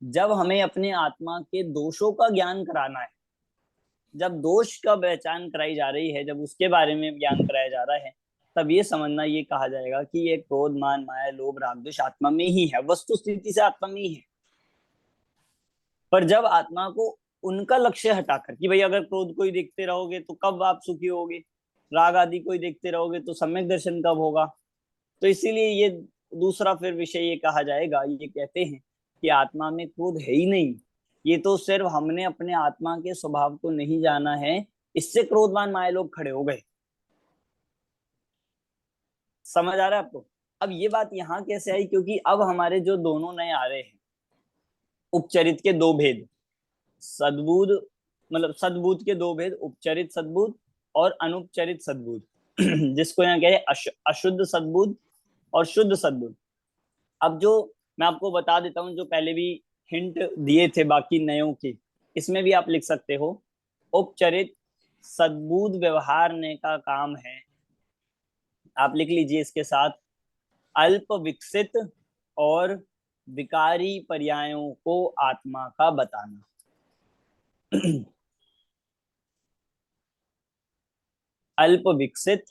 जब हमें अपने आत्मा के दोषों का ज्ञान कराना है, जब दोष का पहचान कराई जा रही है, जब उसके बारे में ज्ञान कराया जा रहा है, तब ये समझना, ये कहा जाएगा कि ये क्रोध मान माया लोभ राग द्वेष आत्मा में ही है, वस्तु स्थिति से आत्मा में ही है। पर जब आत्मा को उनका लक्ष्य हटाकर कि भाई अगर क्रोध को ही देखते रहोगे तो कब आप सुखी होगे, राग आदि को ही देखते रहोगे तो सम्यक दर्शन कब होगा, तो इसीलिए ये दूसरा फिर विषय ये कहा जाएगा, ये कहते हैं कि आत्मा में क्रोध है ही नहीं, ये तो सिर्फ हमने अपने आत्मा के स्वभाव को नहीं जाना है, इससे क्रोधवान माया लोग खड़े हो गए। समझ आ रहा है आपको? अब ये बात यहाँ कैसे आई, क्योंकि अब हमारे जो दोनों नए आ रहे हैं उपचरित के दो भेद, सद्बुद्ध मतलब सद्बुद्ध के दो भेद, उपचरित सद्बुद्ध और अनुपचरित सद्बुद्ध जिसको यहाँ कहे अशुद्ध सद्बुद्ध और शुद्ध सद्बुद्ध। अब जो मैं आपको बता देता हूँ, जो पहले भी हिंट दिए थे बाकी नयों के, इसमें भी आप लिख सकते हो, उपचरित सद्बुद्ध व्यवहारने का काम है, आप लिख लीजिए इसके साथ, अल्प विकसित और विकारी पर्यायों को आत्मा का बताना। अल्प विकसित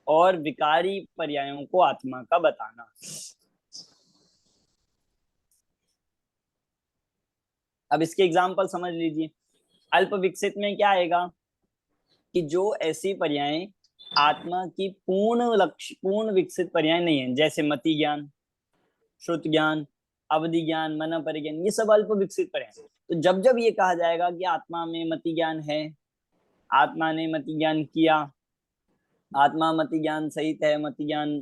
और विकारी पर्यायों को आत्मा का बताना। अब इसके एग्जाम्पल समझ लीजिए। अल्प विकसित में क्या आएगा कि जो ऐसी पर्याय आत्मा की पूर्ण विकसित पर्याय नहीं है, जैसे मति ज्ञान, श्रुत ज्ञान, अवधि ज्ञान, मन परिज्ञान, ये सब अल्प विकसित पर्याय। तो जब जब ये कहा जाएगा कि आत्मा में मति ज्ञान है, आत्मा ने मति ज्ञान किया, आत्मा मति ज्ञान सहित है, मति ज्ञान,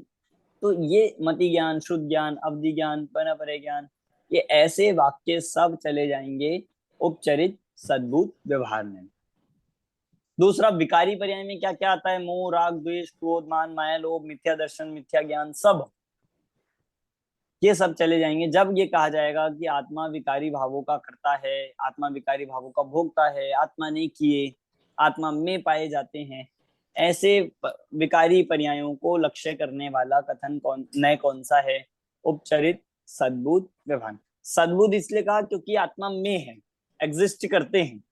तो ये मति ज्ञान, शुद्ध ज्ञान, अवधि ज्ञान, पर ज्ञान, ये ऐसे वाक्य सब चले जाएंगे उपचरित सद्बुद्ध व्यवहार में। दूसरा विकारी पर्याय में क्या क्या आता है, मोह राग द्वेष क्रोध मान माया लोभ मिथ्या दर्शन मिथ्या ज्ञान, सब ये सब चले जाएंगे जब ये कहा जाएगा कि आत्मा विकारी भावों का करता है, आत्मा विकारी भावों का भोगता है, आत्मा नहीं किए आत्मा में पाए जाते हैं। ऐसे विकारी पर्यायों को लक्ष्य करने वाला कथन कौन सा है, उपचरित सद्बुद्ध व्यवहार। सद्बुद्ध इसलिए कहा क्योंकि आत्मा में है, एग्जिस्ट करते हैं,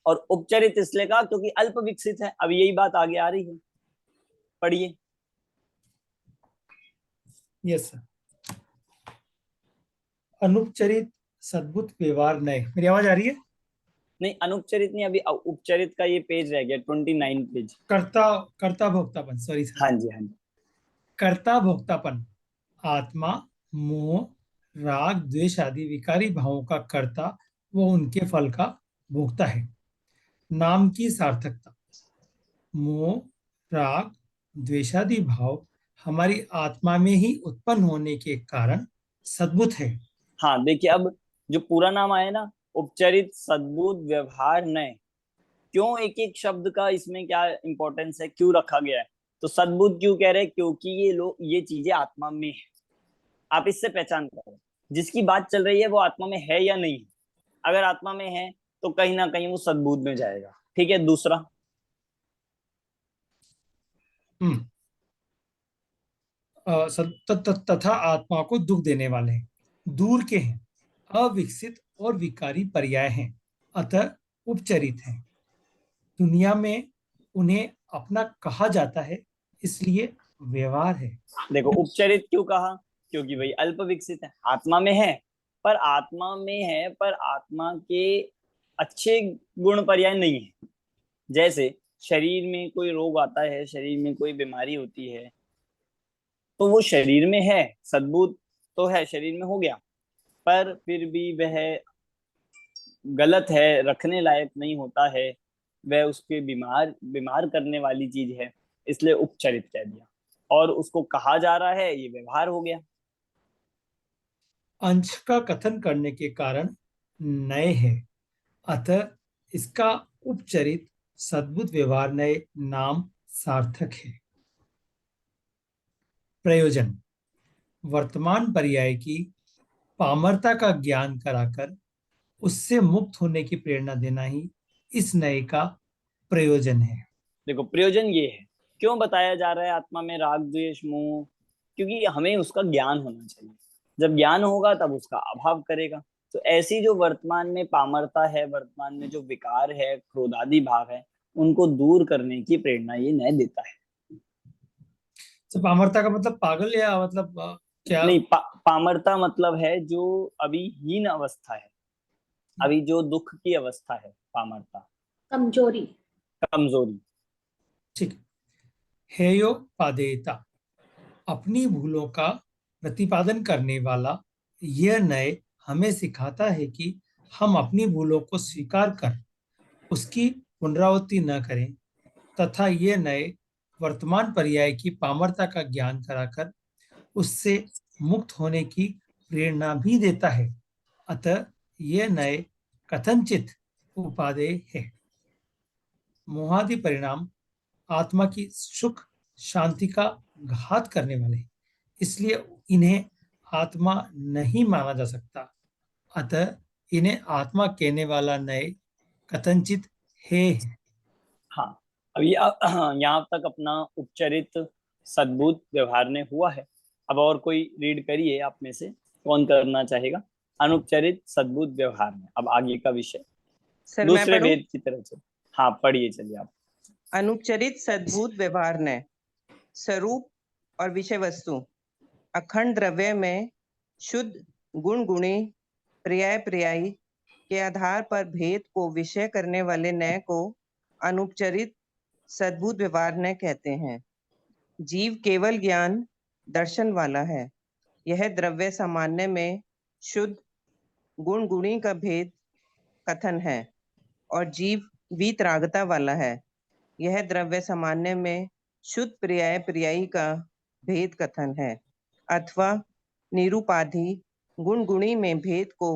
और उपचरित इसलिए कहा क्योंकि अल्प विकसित है। अब यही बात आगे आ रही है, पढ़िए। Yes sir. अनुपचरित सद्बुद्ध व्यवहार नए, मेरी आवाज आ रही है? नहीं, अनुपचरित नहीं, अभी उपचरित का ये पेज रह गया, 29 पेज। कर्ता भोक्तापन, सॉरी सर। हाँ जी, हाँ जी। कर्ता भोक्तापन, आत्मा मोह राग द्वेष आदि विकारी भावों का कर्ता वो उनके फल का भोक्ता है। नाम की सार्थकता, मोह राग द्वेषादि भाव हमारी आत्मा में ही उत्पन्न होने के कारण सद्बुद्ध है। हाँ देखिए, अब जो पूरा नाम आया ना, उपचरित सद्बुद्ध व्यवहार नए, क्यों एक एक शब्द का इसमें क्या इंपॉर्टेंस है, क्यों रखा गया है, तो सद्बुद्ध क्यों कह रहे हैं, क्योंकि ये चीजें आत्मा में है। आप इससे पहचान करो जिसकी बात चल रही है वो आत्मा में है या नहीं है। अगर आत्मा में है तो कहीं ना कहीं वो सद्बुद्ध में जाएगा। ठीक है, दूसरा तथा आत्मा को दुख देने वाले हैं, दूर के हैं, अविकसित और विकारी पर्याय हैं, अतः उपचरित हैं। दुनिया में उन्हें अपना कहा जाता है, इसलिए व्यवहार है। देखो उपचरित क्यों कहा, क्योंकि भाई अल्प विकसित है, आत्मा में है, पर आत्मा के अच्छे गुण पर्याय नहीं है। जैसे शरीर में कोई रोग आता है, शरीर में कोई बीमारी होती है, तो वो शरीर में है, सद्बुद्ध तो है, शरीर में हो गया, पर फिर भी वह गलत है, रखने लायक नहीं होता है, वह उसके बीमार करने वाली चीज है, इसलिए उपचरित कह दिया, और उसको कहा जा रहा है, ये व्यवहार हो गया। अंश का कथन करने के कारण नए है, अतः इसका उपचरित सद्बुद्ध व्यवहार नए नाम सार्थक है। प्रयोजन, वर्तमान पर्याय की पामरता का ज्ञान कराकर उससे मुक्त होने की प्रेरणा देना ही इस नए का प्रयोजन है। देखो प्रयोजन ये है क्यों बताया जा रहा है आत्मा में राग द्वेष मोह? क्योंकि हमें उसका ज्ञान होना चाहिए। जब ज्ञान होगा तब उसका अभाव करेगा। तो ऐसी जो वर्तमान में पामरता है, वर्तमान में जो विकार है, क्रोधादि भाव है, उनको दूर करने की प्रेरणा ये न्याय देता है। तो पामरता का मतलब पागल या मतलब क्या? नहीं, पामरता मतलब है जो अभी हीन अवस्था है, अभी जो दुख की अवस्था है, पामरता कमजोरी। कमजोरी। ठीक। हेयोपादेयता, अपनी भूलों का प्रतिपादन करने वाला यह न्याय हमें सिखाता है कि हम अपनी भूलों को स्वीकार कर उसकी पुनरावृत्ति न करें, तथा ये न्याय वर्तमान पर्याय की पामरता का ज्ञान कराकर उससे मुक्त होने की प्रेरणा भी देता है। अतः ये न्याय कथनचित उपादेय है। मोहादि परिणाम आत्मा की सुख शांति का घात करने वाले, इसलिए इन्हें आत्मा नहीं माना जा सकता। अतः इन्हें आत्मा कहने वाला न्याय कथनचित है। हाँ, अभी यहाँ तक अपना उपचरित सद्बुद्ध व्यवहार ने हुआ है। अब और कोई रीड करिए आप में से, कौन करना चाहेगा? अनुपचरित सद्बुद्ध व्यवहार में अब आगे का विषय सर मैं दूसरे पढ़ूं? वेद की तरफ से। हाँ, पढ़िए, चलिए आप। अनुपचरित सद्भूत व्यवहार ने स्वरूप और विषय वस्तु अखंड द्रव्य में शुद्ध गुण गुणी पर्याय पर्यायी के आधार पर भेद को विषय करने वाले नय को अनुपचरित सद्भूत व्यवहार ने कहते हैं। जीव केवल ज्ञान दर्शन वाला है। यह द्रव्य सामान्य में शुद्ध गुण गुणी का भेद कथन है और जीव वीतरागता वाला है। यह द्रव्य सामान्य में शुद्ध पर्याय पर्यायी का भेद कथन है, अथवा निरूपाधि गुण गुणी में भेद को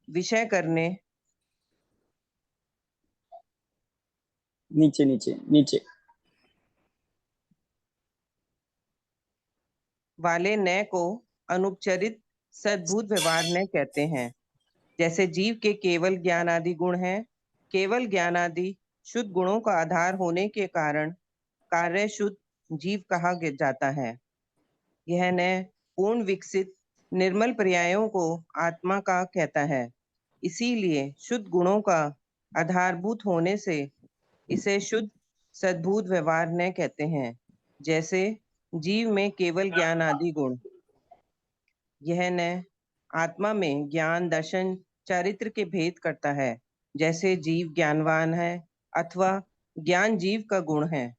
विषय करने नीचे नीचे नीचे वाले नय को अनुपचरित सद्भूत व्यवहार ने कहते हैं। जैसे जीव के केवल ज्ञान आदि गुण हैं, केवल ज्ञान आदि शुद्ध गुणों का आधार होने के कारण कार्य शुद्ध जीव कहा जाता है। यह नय पूर्ण विकसित निर्मल पर्यायों को आत्मा का कहता है। इसीलिए शुद्ध गुणों का आधारभूत होने से इसे शुद्ध सद्भूत व्यवहार न कहते हैं। जैसे जीव में केवल ज्ञान आदि गुण, यह न आत्मा में ज्ञान दर्शन चारित्र के भेद करता है। जैसे जीव ज्ञानवान है अथवा ज्ञान जीव का गुण है।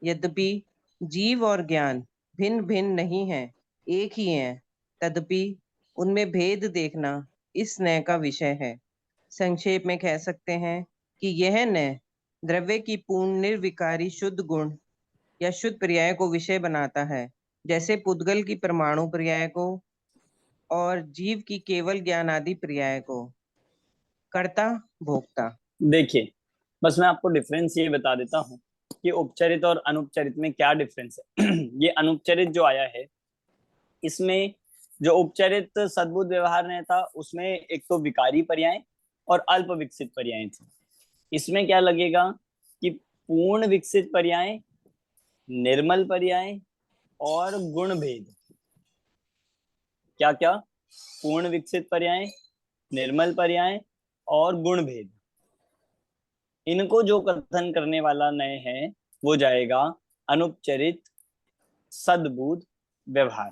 यद्यपि जीव और ज्ञान भिन्न भिन्न नहीं है, एक ही है, तदपि उनमें भेद देखना इस नय का विषय है। संक्षेप में कह सकते हैं कि यह नय द्रव्य की पूर्ण निर्विकारी शुद्ध गुण या शुद्ध पर्याय को विषय बनाता है, जैसे पुद्गल की परमाणु पर्याय को और जीव की केवल ज्ञान आदि पर्याय को। कर्ता भोक्ता। देखिए, बस मैं आपको डिफरेंस ये बता देता हूँ कि उपचरित और अनुपचरित में क्या डिफरेंस है। ये अनुपचरित जो आया है, इसमें जो उपचरित सद्बुद्ध व्यवहार ने था, उसमें एक तो विकारी पर्याय और अल्प विकसित पर्याय थे। इसमें क्या लगेगा कि पूर्ण विकसित पर्याय, निर्मल पर्याय और गुण भेद। क्या क्या? पूर्ण विकसित पर्याय, निर्मल पर्याय और गुण भेद। इनको जो कथन करने वाला नय है वो जाएगा अनुपचरित सद्बुद्ध व्यवहार।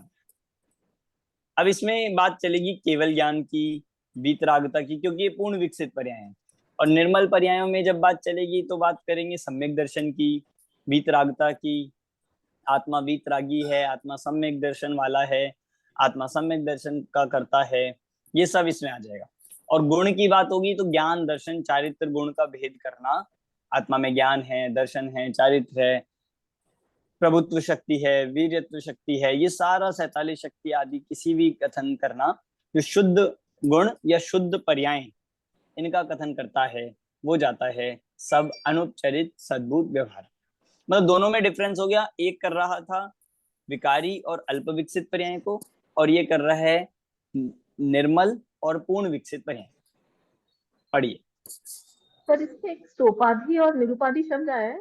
अब इसमें बात चलेगी केवल ज्ञान की, वीतरागता की, क्योंकि ये पूर्ण विकसित पर्याय है। और निर्मल पर्यायों में जब बात चलेगी तो बात करेंगे सम्यक दर्शन की, वीतरागता की। आत्मा वीतरागी है, आत्मा सम्यक दर्शन वाला है, आत्मा सम्यक दर्शन का करता है, ये सब इसमें आ जाएगा। और गुण की बात होगी तो ज्ञान दर्शन चारित्र गुण का भेद करना। आत्मा में ज्ञान है, दर्शन है, चारित्र है, प्रभुत्व शक्ति है, वीर्यत्व शक्ति है, ये सारा 47 शक्ति आदि किसी भी कथन करना जो शुद्ध गुण या शुद्ध पर्याय इनका कथन करता है, वो जाता है सब अनुपचरित सद्बुद्ध व्यवहार। मतलब दोनों में डिफरेंस हो गया। एक कर रहा था विकारी और अल्प विकसित पर्याय को, और ये कर रहा है निर्मल और पूर्ण विकसित पर्याय। पढ़िए। सर, इसमें एक सोपाधि और निरुपाधि शब्द आया है,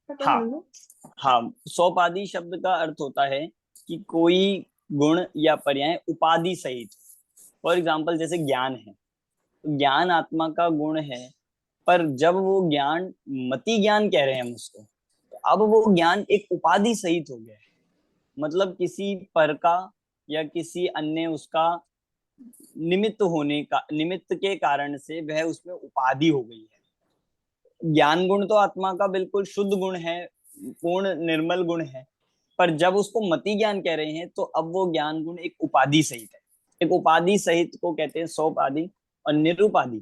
पता हाँ, नहीं है। हाँ, सोपाधि शब्द का अर्थ होता है कि कोई गुण या पर्याय उपाधि सहित। फॉर एग्जाम्पल जैसे ज्ञान है, ज्ञान आत्मा का गुण है, पर जब वो ज्ञान मति ज्ञान कह रहे हैं हम उसको, तो अब वो ज्ञान एक उपाधि सहित हो गया है। मतलब किसी पर का या किसी अन्य उसका निमित्त के कारण से वह उसमें उपाधि हो गई है। ज्ञान गुण तो आत्मा का बिल्कुल शुद्ध गुण है, पूर्ण निर्मल गुण है, पर जब उसको मति ज्ञान कह रहे हैं तो अब वो ज्ञान गुण एक उपाधि सहित है। एक उपाधि सहित को कहते हैं सोपाधि। और निरुपाधि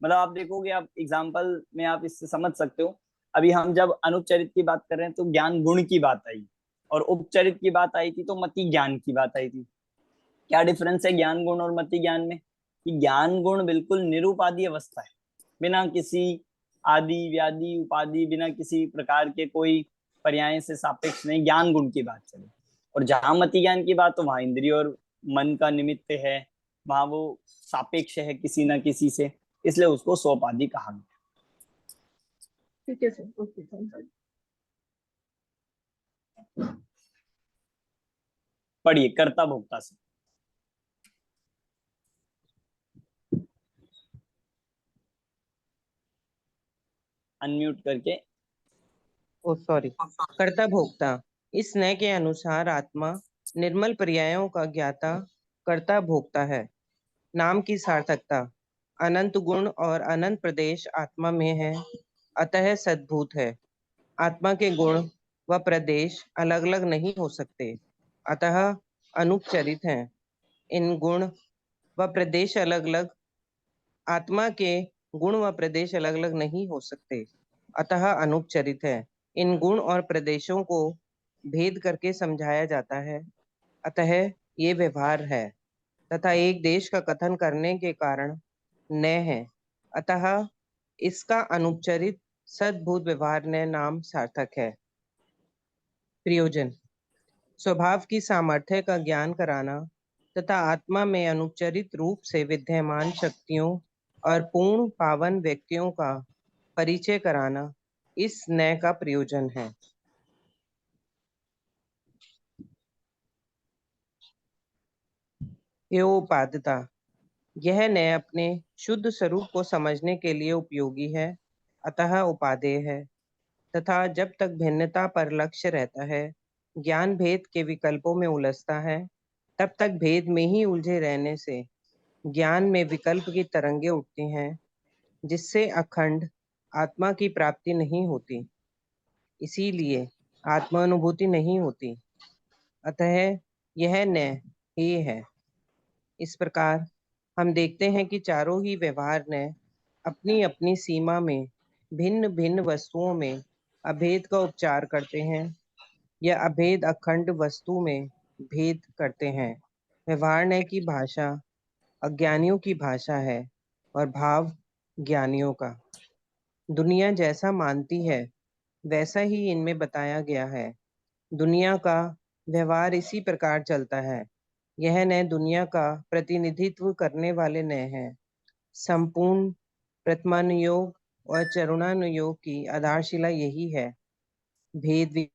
मतलब आप देखोगे, आप एग्जाम्पल में आप इससे समझ सकते हो। अभी हम जब अनुपचरित की बात कर रहे हैं तो ज्ञान गुण की बात आई, और उपचरित की बात आई थी तो मति ज्ञान की बात आई थी। क्या डिफरेंस है ज्ञान गुण और मति ज्ञान में? कि ज्ञान गुण बिल्कुल निरुपाधि अवस्था है, बिना किसी आदि व्याधि उपाधि, बिना किसी प्रकार के कोई पर्याय से सापेक्ष नहीं, ज्ञान गुण की बात चले। और जहां मति ज्ञान की बात, तो वहां इंद्रिय और मन का निमित्त है, वहां वो सापेक्ष है किसी ना किसी से, इसलिए उसको सोपाधि कहा गया। ठीक है सर, ओके, थैंक यू। पढ़िए कर्ता भोक्ता से। अनम्यूट करके। ओ सॉरी। कर्ता भोक्ता। इस न्याय के अनुसार आत्मा निर्मल पर्यायों का ज्ञाता कर्ता भोक्ता है। नाम की सार्थकता। अनंत गुण और अनंत प्रदेश आत्मा में है, अतः सद्भूत है। आत्मा के गुण व प्रदेश अलग अलग नहीं हो सकते, अतः अनुपचरित हैं। इन गुण व प्रदेश अलग अलग आत्मा के गुण व प्रदेश अलग अलग नहीं हो सकते, अतः अनुपचरित है। इन गुण और प्रदेशों को भेद करके समझाया जाता है, अतः ये व्यवहार है। तथा एक देश का कथन करने के कारण न है, अतः इसका अनुपचरित सद्भूत व्यवहार ने नाम सार्थक है। प्रयोजन। स्वभाव की सामर्थ्य का ज्ञान कराना तथा आत्मा में अनुपचरित रूप से विद्यमान शक्तियों और पूर्ण पावन व्यक्तियों का परिचय कराना इस न्याय का प्रयोजन है। एवोपादता। यह न्याय अपने शुद्ध स्वरूप को समझने के लिए उपयोगी है, अतः उपादेय है। तथा जब तक भिन्नता पर लक्ष्य रहता है, ज्ञान भेद के विकल्पों में उलझता है, तब तक भेद में ही उलझे रहने से ज्ञान में विकल्प की तरंगे उठती हैं, जिससे अखंड आत्मा की प्राप्ति नहीं होती, इसीलिए आत्मानुभूति नहीं होती। अतः यह न्याय ही है। इस प्रकार हम देखते हैं कि चारों ही व्यवहार न्याय अपनी अपनी सीमा में भिन्न भिन्न वस्तुओं में अभेद का उपचार करते हैं, या अभेद अखंड वस्तु में भेद करते हैं। व्यवहार न्याय की भाषा अज्ञानियों की भाषा है और भाव ज्ञानियों का। दुनिया जैसा मानती है वैसा ही इनमें बताया गया है। दुनिया का व्यवहार इसी प्रकार चलता है। यह न्याय दुनिया का प्रतिनिधित्व करने वाले न्याय हैं। संपूर्ण प्रथमानुयोग और चरुणानुयोग की आधारशिला यही है। भेद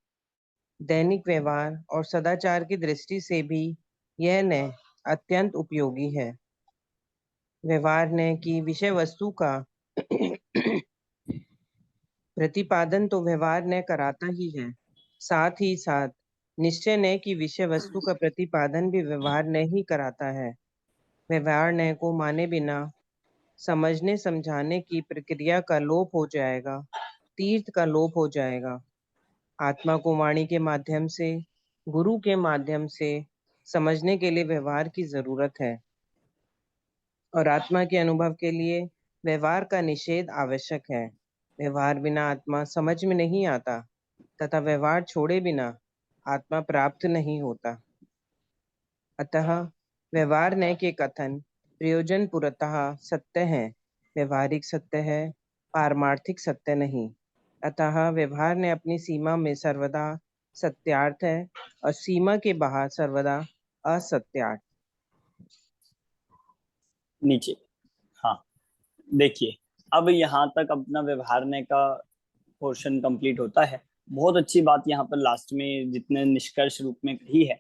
दैनिक व्यवहार और सदाचार की दृष्टि से भी यह न्याय अत्यंत उपयोगी है। व्यवहार न्याय की विषय वस्तु का प्रतिपादन तो व्यवहार न्याय कराता ही है, साथ ही साथ निश्चय न्याय की विषय वस्तु का प्रतिपादन भी व्यवहार न्याय ही कराता है। व्यवहार न्याय को माने बिना समझने समझाने की प्रक्रिया का लोप हो जाएगा, तीर्थ का लोप हो जाएगा। आत्मा को वाणी के माध्यम से, गुरु के माध्यम से समझने के लिए व्यवहार की जरूरत है, और आत्मा के अनुभव के लिए व्यवहार का निषेध आवश्यक है। व्यवहार बिना आत्मा समझ में नहीं आता, तथा व्यवहार छोड़े बिना आत्मा प्राप्त नहीं होता। अतः व्यवहार न्याय के कथन प्रयोजन पुरतः सत्य है, व्यवहारिक सत्य है, पारमार्थिक सत्य नहीं। अतः व्यवहार ने अपनी सीमा में सर्वदा सत्यार्थ है और सीमा के बाहर सर्वदा असत्यार्थ। नीचे। हाँ, देखिए अब यहाँ तक अपना व्यवहार न्याय का पोर्शन कंप्लीट होता है। बहुत अच्छी बात यहाँ पर लास्ट में जितने निष्कर्ष रूप में कही है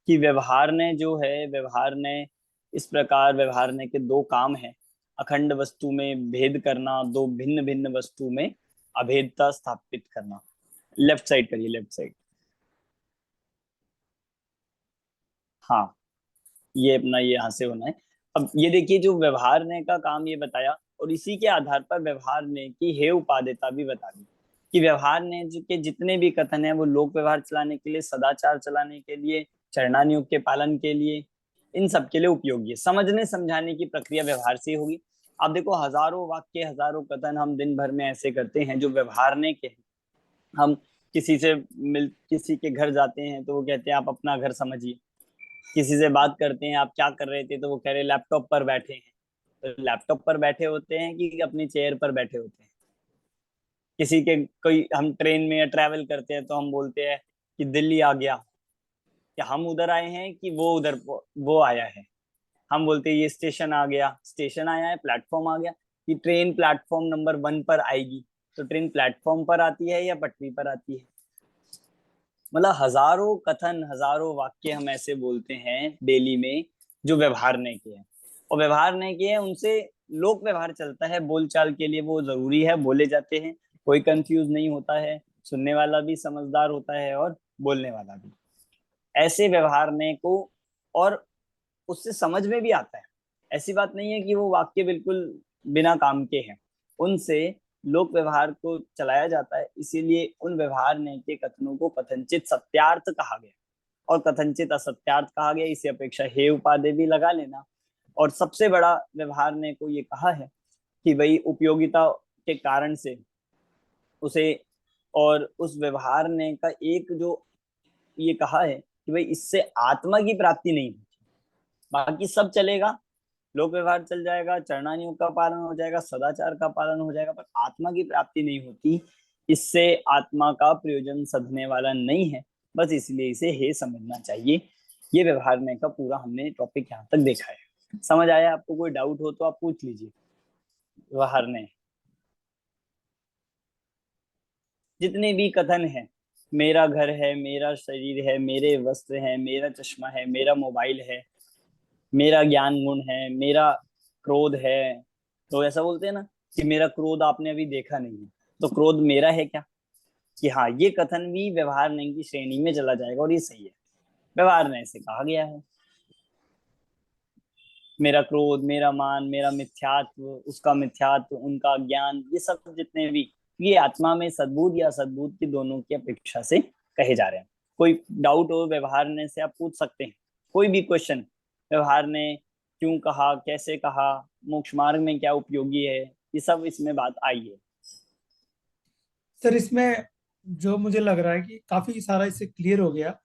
कि व्यवहार ने जो है, व्यवहार ने इस प्रकार, व्यवहार ने के दो काम है: अखंड वस्तु में भेद करना, दो भिन्न भिन्न वस्तु में अभेदता स्थापित करना। लेफ्ट साइड करिए, लेफ्ट साइड। हाँ, ये अपना ये यहाँ से होना है। अब ये देखिए, जो व्यवहार ने का काम ये बताया, और इसी के आधार पर व्यवहार ने की हे उपादेयता भी बता दी कि व्यवहार ने के जितने भी कथन है वो लोक व्यवहार चलाने के लिए, सदाचार चलाने के लिए, चरणानुयोग के पालन के लिए, इन सब के लिए उपयोगी है। समझने समझाने की प्रक्रिया व्यवहार से होगी। आप देखो, हजारों वाक्य, हजारों कथन हम दिन भर में ऐसे करते हैं जो व्यवहार ने के हैं। हम किसी के घर जाते हैं तो वो कहते हैं आप अपना घर समझिए। किसी से बात करते हैं, आप क्या कर रहे थे, तो वो कह रहे लैपटॉप पर बैठे हैं। तो लैपटॉप पर बैठे होते हैं कि अपनी चेयर पर बैठे होते हैं। किसी के कोई, हम ट्रेन में ट्रैवल करते हैं तो हम बोलते हैं कि दिल्ली आ गया, कि हम उधर आए हैं कि वो आया है। हम बोलते हैं ये स्टेशन आ गया, स्टेशन आया है, प्लेटफॉर्म आ गया। कि ट्रेन प्लेटफॉर्म नंबर 1 पर आएगी, तो ट्रेन प्लेटफॉर्म पर आती है या पटरी पर आती है। मतलब हजारों कथन, हजारों वाक्य हम ऐसे बोलते हैं डेली में जो व्यवहार ने किए हैं, और व्यवहार ने किए हैं उनसे लोक व्यवहार चलता है। बोलचाल के लिए वो जरूरी है, बोले जाते हैं, कोई कंफ्यूज नहीं होता है, सुनने वाला भी समझदार होता है और बोलने वाला भी। ऐसे व्यवहार ने को, और उससे समझ में भी आता है। ऐसी बात नहीं है कि वो वाक्य बिल्कुल बिना काम के हैं, उनसे लोक व्यवहार को चलाया जाता है। इसीलिए उन व्यवहार ने के कथनों को कथनचित सत्यार्थ कहा गया और कथनचित असत्यार्थ कहा गया। इसी अपेक्षा हे उपाधि भी लगा लेना। और सबसे बड़ा व्यवहार ने को ये कहा है कि भाई उपयोगिता के कारण से उसे, और उस व्यवहार ने का एक जो ये कहा है कि भाई इससे आत्मा की प्राप्ति नहीं होती। बाकी सब चलेगा, लोक व्यवहार चल जाएगा, चरणानुयोग का पालन हो जाएगा, सदाचार का पालन हो जाएगा, पर आत्मा की प्राप्ति नहीं होती। इससे आत्मा का प्रयोजन सधने वाला नहीं है। बस इसलिए इसे हे समझना चाहिए। ये व्यवहार ने का पूरा हमने टॉपिक यहाँ तक देखा है। समझ आया? आपको कोई डाउट हो तो आप पूछ लीजिए। व्यवहार ने जितने भी कथन है, मेरा घर है, मेरा शरीर है, मेरे वस्त्र है, मेरा चश्मा है, मेरा मोबाइल है, मेरा ज्ञान गुण है, मेरा क्रोध है। तो ऐसा बोलते हैं ना कि मेरा क्रोध आपने अभी देखा नहीं है, तो क्रोध मेरा है क्या? कि हाँ, ये कथन भी व्यवहार नहीं की श्रेणी में चला जाएगा, और ये सही है। व्यवहार नहीं से कहा गया है मेरा क्रोध, मेरा मान, मेरा मिथ्यात्व, उसका मिथ्यात्व, उनका ज्ञान, ये सब जितने भी, ये आत्मा में सद्बुद्ध या असद्बुद्ध की दोनों की अपेक्षा से कहे जा रहे हैं। कोई डाउट हो व्यवहार ने से आप पूछ सकते हैं, कोई भी क्वेश्चन। व्यवहार ने क्यों कहा, कैसे कहा, मोक्ष मार्ग में क्या उपयोगी है, ये सब इसमें बात आई है। सर इसमें जो मुझे लग रहा है कि काफी सारा इससे क्लियर हो गया,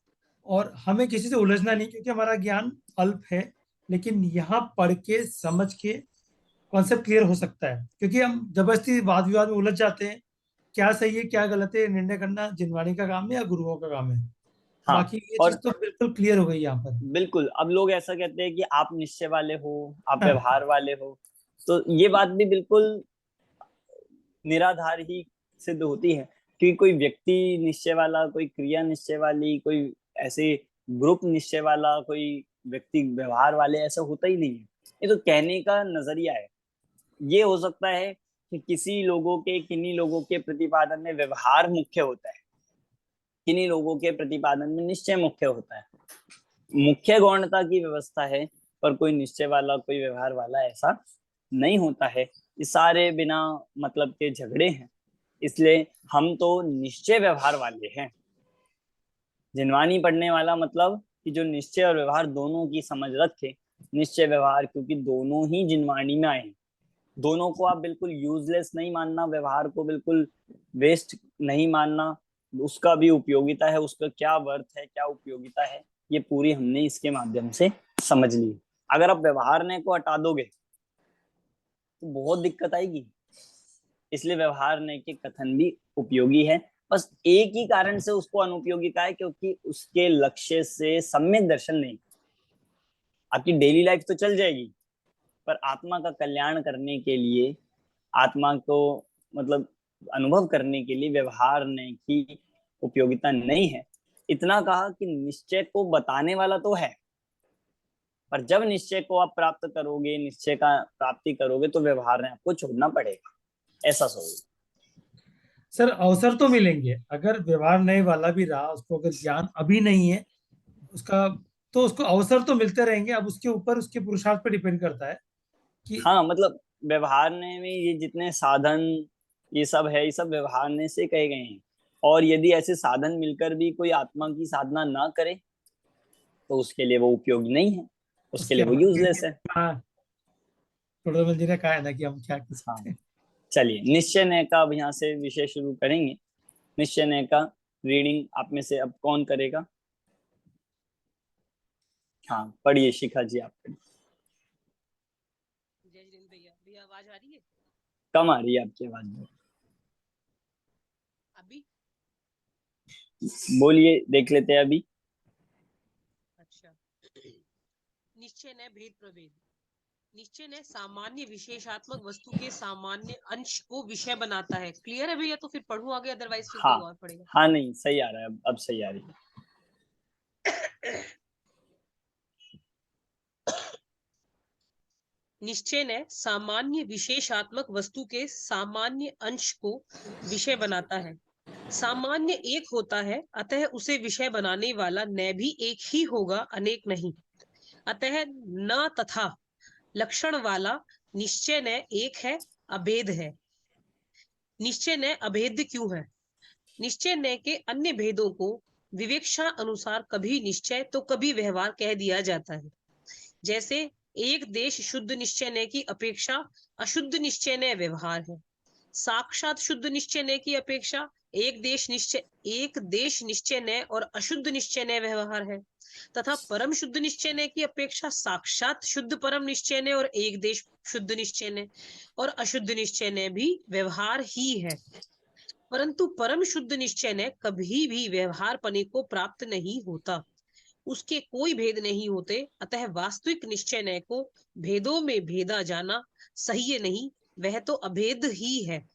और हमें किसी से उलझना नहीं, क्योंकि हमारा ज्ञान अल्प है। लेकिन यहाँ पढ़ के समझ के कॉन्सेप्ट क्लियर हो सकता है, क्योंकि हम जबरदस्ती वाद विवाद में उलझ जाते हैं। क्या सही है क्या गलत है निर्णय करना जिनवाणी का काम है या गुरुओं का काम है। हाँ, बाकी ये चीज और तो बिल्कुल क्लियर हो गई यहाँ पर। बिल्कुल, अब लोग ऐसा कहते हैं कि आप निश्चय वाले हो, आप हाँ, व्यवहार वाले हो, तो ये बात भी बिल्कुल निराधार ही सिद्ध होती है। क्योंकि कोई व्यक्ति निश्चय वाला, कोई क्रिया निश्चय वाली, कोई ऐसे ग्रुप निश्चय वाला, कोई व्यक्ति व्यवहार वाले, ऐसा होता ही नहीं है। ये तो कहने का नजरिया है। ये हो सकता है कि किन्हीं लोगों के प्रतिपादन में व्यवहार मुख्य होता है, किन्हीं लोगों के प्रतिपादन में निश्चय मुख्य होता है। मुख्य गौणता की व्यवस्था है, पर कोई निश्चय वाला, कोई व्यवहार वाला ऐसा नहीं होता है। ये सारे बिना मतलब के झगड़े हैं। इसलिए हम तो निश्चय व्यवहार वाले हैं। जिनवानी पढ़ने वाला मतलब कि जो निश्चय और व्यवहार दोनों की समझ रखे। निश्चय व्यवहार क्योंकि दोनों ही जिनवानी में आए, दोनों को आप बिल्कुल यूजलेस नहीं मानना, व्यवहार को बिल्कुल वेस्ट नहीं मानना। उसका भी उपयोगिता है, उसका क्या वर्थ है, क्या उपयोगिता है, ये पूरी हमने इसके माध्यम से समझ ली। अगर आप व्यवहार ने को हटा दोगे तो बहुत दिक्कत आएगी। इसलिए व्यवहार ने के कथन भी उपयोगी है। बस एक ही कारण से उसको अनुपयोगी का है, क्योंकि उसके लक्ष्य से सम्यक दर्शन नहीं। आपकी डेली लाइफ तो चल जाएगी, पर आत्मा का कल्याण करने के लिए, आत्मा को मतलब अनुभव करने के लिए व्यवहार ने की उपयोगिता नहीं है। इतना कहा कि निश्चय को बताने वाला तो है, पर जब निश्चय को आप प्राप्त करोगे, निश्चय का प्राप्ति करोगे, तो व्यवहार ने आपको छोड़ना पड़ेगा, ऐसा सोचो। सर अवसर तो मिलेंगे, अगर व्यवहार नहीं वाला भी रहा, उसको अगर ज्ञान अभी नहीं है उसका, तो उसको अवसर तो मिलते रहेंगे। अब उसके ऊपर उसके पुरुषार्थ पर डिपेंड करता है कि हाँ, मतलब व्यवहार ने में ये जितने साधन ये सब है, ये सब व्यवहार ने से कहे गए हैं। और यदि ऐसे साधन मिलकर भी कोई आत्मा की साधना ना करे, तो उसके लिए वो उपयोगी नहीं है, उसके उसके लिए वो यूजलेस है। हाँ, टोडरमल जी ने कहा है ना कि हम क्या कर हाँ, सकते हैं। चलिए निश्चय नय का अब यहाँ से विषय शुरू करेंगे। निश्चय नय का रीडिंग आप में से अब कौन करेगा? हाँ, पढ़िए शिखा जी, आप पढ़िए। जय हिंद भैया। भैया आवाज आ रही है? कम आ रही है आपकी आवाज में, अभी? बोलिए, देख लेते हैं अभी। अच्छा। निश्चय न भेद प्रभेद। निश्चय न सामान्य विशेषात्मक वस्तु के सामान्य अंश को विषय बनाता है। क्लियर है भैया? तो फिर पढ़ूं आगे, अदरवाइज फिर हाँ कोई और पढ़ेगा। हाँ, नहीं सही आ रहा है, अब सही आ रही है। निश्चय न सामान्य विशेषात्मक वस्तु के सामान्य अंश को विषय बनाता है। सामान्य एक होता है, अतः उसे विषय बनाने वाला न भी एक ही होगा, अनेक नहीं। अतः न तथा लक्षण वाला निश्चय न एक है, अभेद है। निश्चय न अभेद क्यों है? निश्चय न के अन्य भेदों को विवेक्षा अनुसार कभी निश्चय तो कभी व्यवहार कह दिया जाता है। जैसे एक देश शुद्ध निश्चय न की अपेक्षा अशुद्ध निश्चय न व्यवहार है। साक्षात शुद्ध निश्चय न की अपेक्षा एक देश निश्चय न और अशुद्ध निश्चय न व्यवहार है, तथा परम शुद्ध निश्चय न की अपेक्षा साक्षात शुद्ध परम निश्चय न और एक देश शुद्ध निश्चय न और अशुद्ध निश्चय न भी व्यवहार ही है। परंतु परम शुद्ध निश्चय न कभी भी व्यवहार पने को प्राप्त नहीं होता, उसके कोई भेद नहीं होते। अतः वास्तविक निश्चय न को भेदों में भेदा जाना सही नहीं, वह तो अभेद ही है।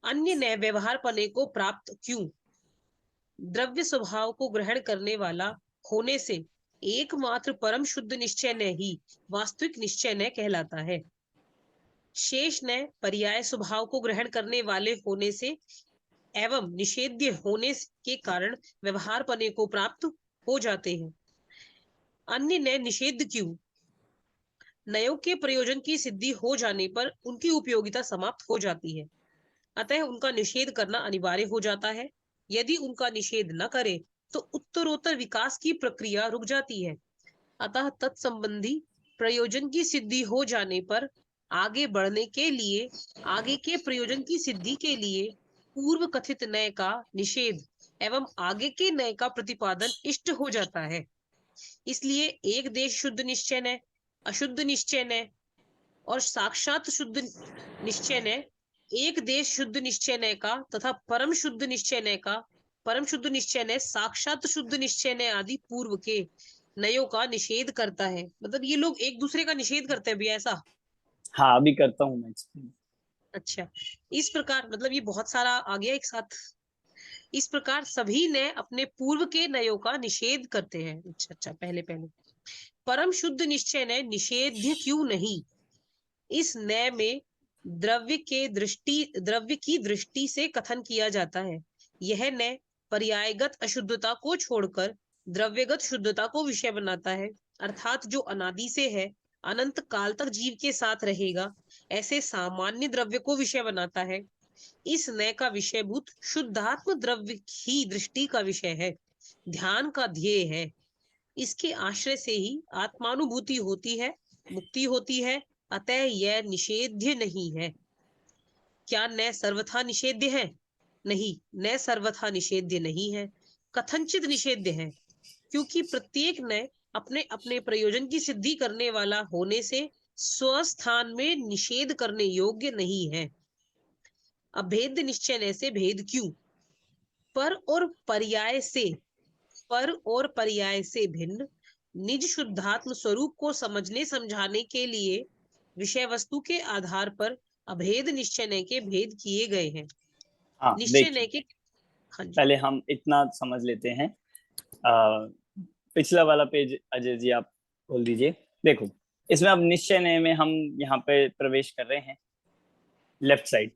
अन्य न व्यवहार पने को प्राप्त क्यों? द्रव्य स्वभाव को ग्रहण करने वाला होने से एकमात्र परम शुद्ध निश्चय न ही वास्तविक निश्चय न कहलाता है। शेष न पर्याय स्वभाव को ग्रहण करने वाले होने से एवं निषेध्य होने के कारण व्यवहार पने को प्राप्त हो जाते हैं। अन्य न निषेध क्यों? नयों के प्रयोजन की सिद्धि हो जाने पर उनकी उपयोगिता समाप्त हो जाती है, अतः उनका निषेध करना अनिवार्य हो जाता है। यदि उनका निषेध न करे तो उत्तरोत्तर विकास की प्रक्रिया रुक जाती है। अतः तत्संबंधी प्रयोजन की सिद्धि हो जाने पर आगे बढ़ने के लिए, आगे के प्रयोजन की सिद्धि के लिए पूर्व कथित नय का निषेध एवं आगे के नय का प्रतिपादन इष्ट हो जाता है। इसलिए एक देश शुद्ध निश्चय न, अशुद्ध निश्चय न और साक्षात शुद्ध निश्चय न, एक देश शुद्ध निश्चय न का तथा परम शुद्ध निश्चय न का, परम शुद्ध निश्चय न साक्षात शुद्ध निश्चय न आदि पूर्व के नयों का निषेध करता है। मतलब ये लोग एक दूसरे का निषेध करते हैं भी, ऐसा? हाँ, अभी करता हूँ मैं explain। अच्छा, इस प्रकार मतलब ये बहुत सारा आ गया एक साथ। इस प्रकार सभी ने अपने पूर्व के नयों का निषेध करते हैं। अच्छा, पहले परम शुद्ध निश्चय ने निषेध्य क्यों नहीं? इस नय में द्रव्य की दृष्टि से कथन किया जाता है। यह नय पर्यायगत अशुद्धता को छोड़कर द्रव्यगत शुद्धता को विषय बनाता है, अर्थात जो अनादि से है, अनंत काल तक जीव के साथ रहेगा, ऐसे सामान्य द्रव्य को विषय बनाता है। इस नय का विषयभूत शुद्धात्म द्रव्य ही दृष्टि का विषय है, ध्यान का ध्येय है। इसके आश्रय से ही आत्मानुभूति होती है, मुक्ति होती है, अतः यह निषेध्य नहीं है। क्या न सर्वथा निषेध्य है? नहीं, न सर्वथा निषेध्य नहीं है, कथनचित निषेध्य है, क्योंकि प्रत्येक न अपने अपने प्रयोजन की सिद्धि करने वाला होने से स्वस्थान में निषेध करने योग्य नहीं है। अभेद निश्चय न से भेद क्यों? पर और पर्याय से भिन्न निज शुद्धात्म स्वरूप को समझने समझाने के लिए विषय वस्तु के आधार पर अभेद निश्चय के भेद किए गए हैं। हाँ, निश्चय देखिए, के हाँ जी। पहले हम इतना समझ लेते हैं। पिछला वाला पेज अजय जी आप खोल दीजिए। देखो इसमें अब निश्चय नय में हम यहाँ पे प्रवेश कर रहे हैं, लेफ्ट साइड।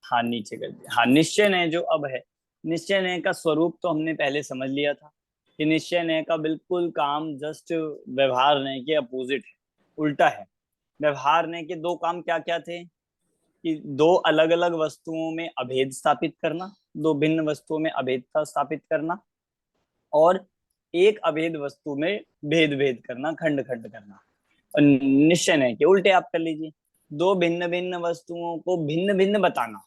हाँ नीचे कर दिया। हाँ निश्चय नय जो अब है, निश्चय नय का स्वरूप तो हमने पहले समझ लिया था कि निश्चय नय का बिल्कुल काम जस्ट व्यवहार नय के अपोजिट है, उल्टा है। व्यवहार नय के दो काम क्या क्या थे कि दो अलग अलग वस्तुओं में अभेद स्थापित करना, दो भिन्न वस्तुओं में अभेदता स्थापित करना, और एक अभेद वस्तु में भेद भेद करना, खंड खंड करना। और निश्चय नय के उल्टे आप कर लीजिए, दो भिन्न भिन्न वस्तुओं को भिन्न भिन्न बताना।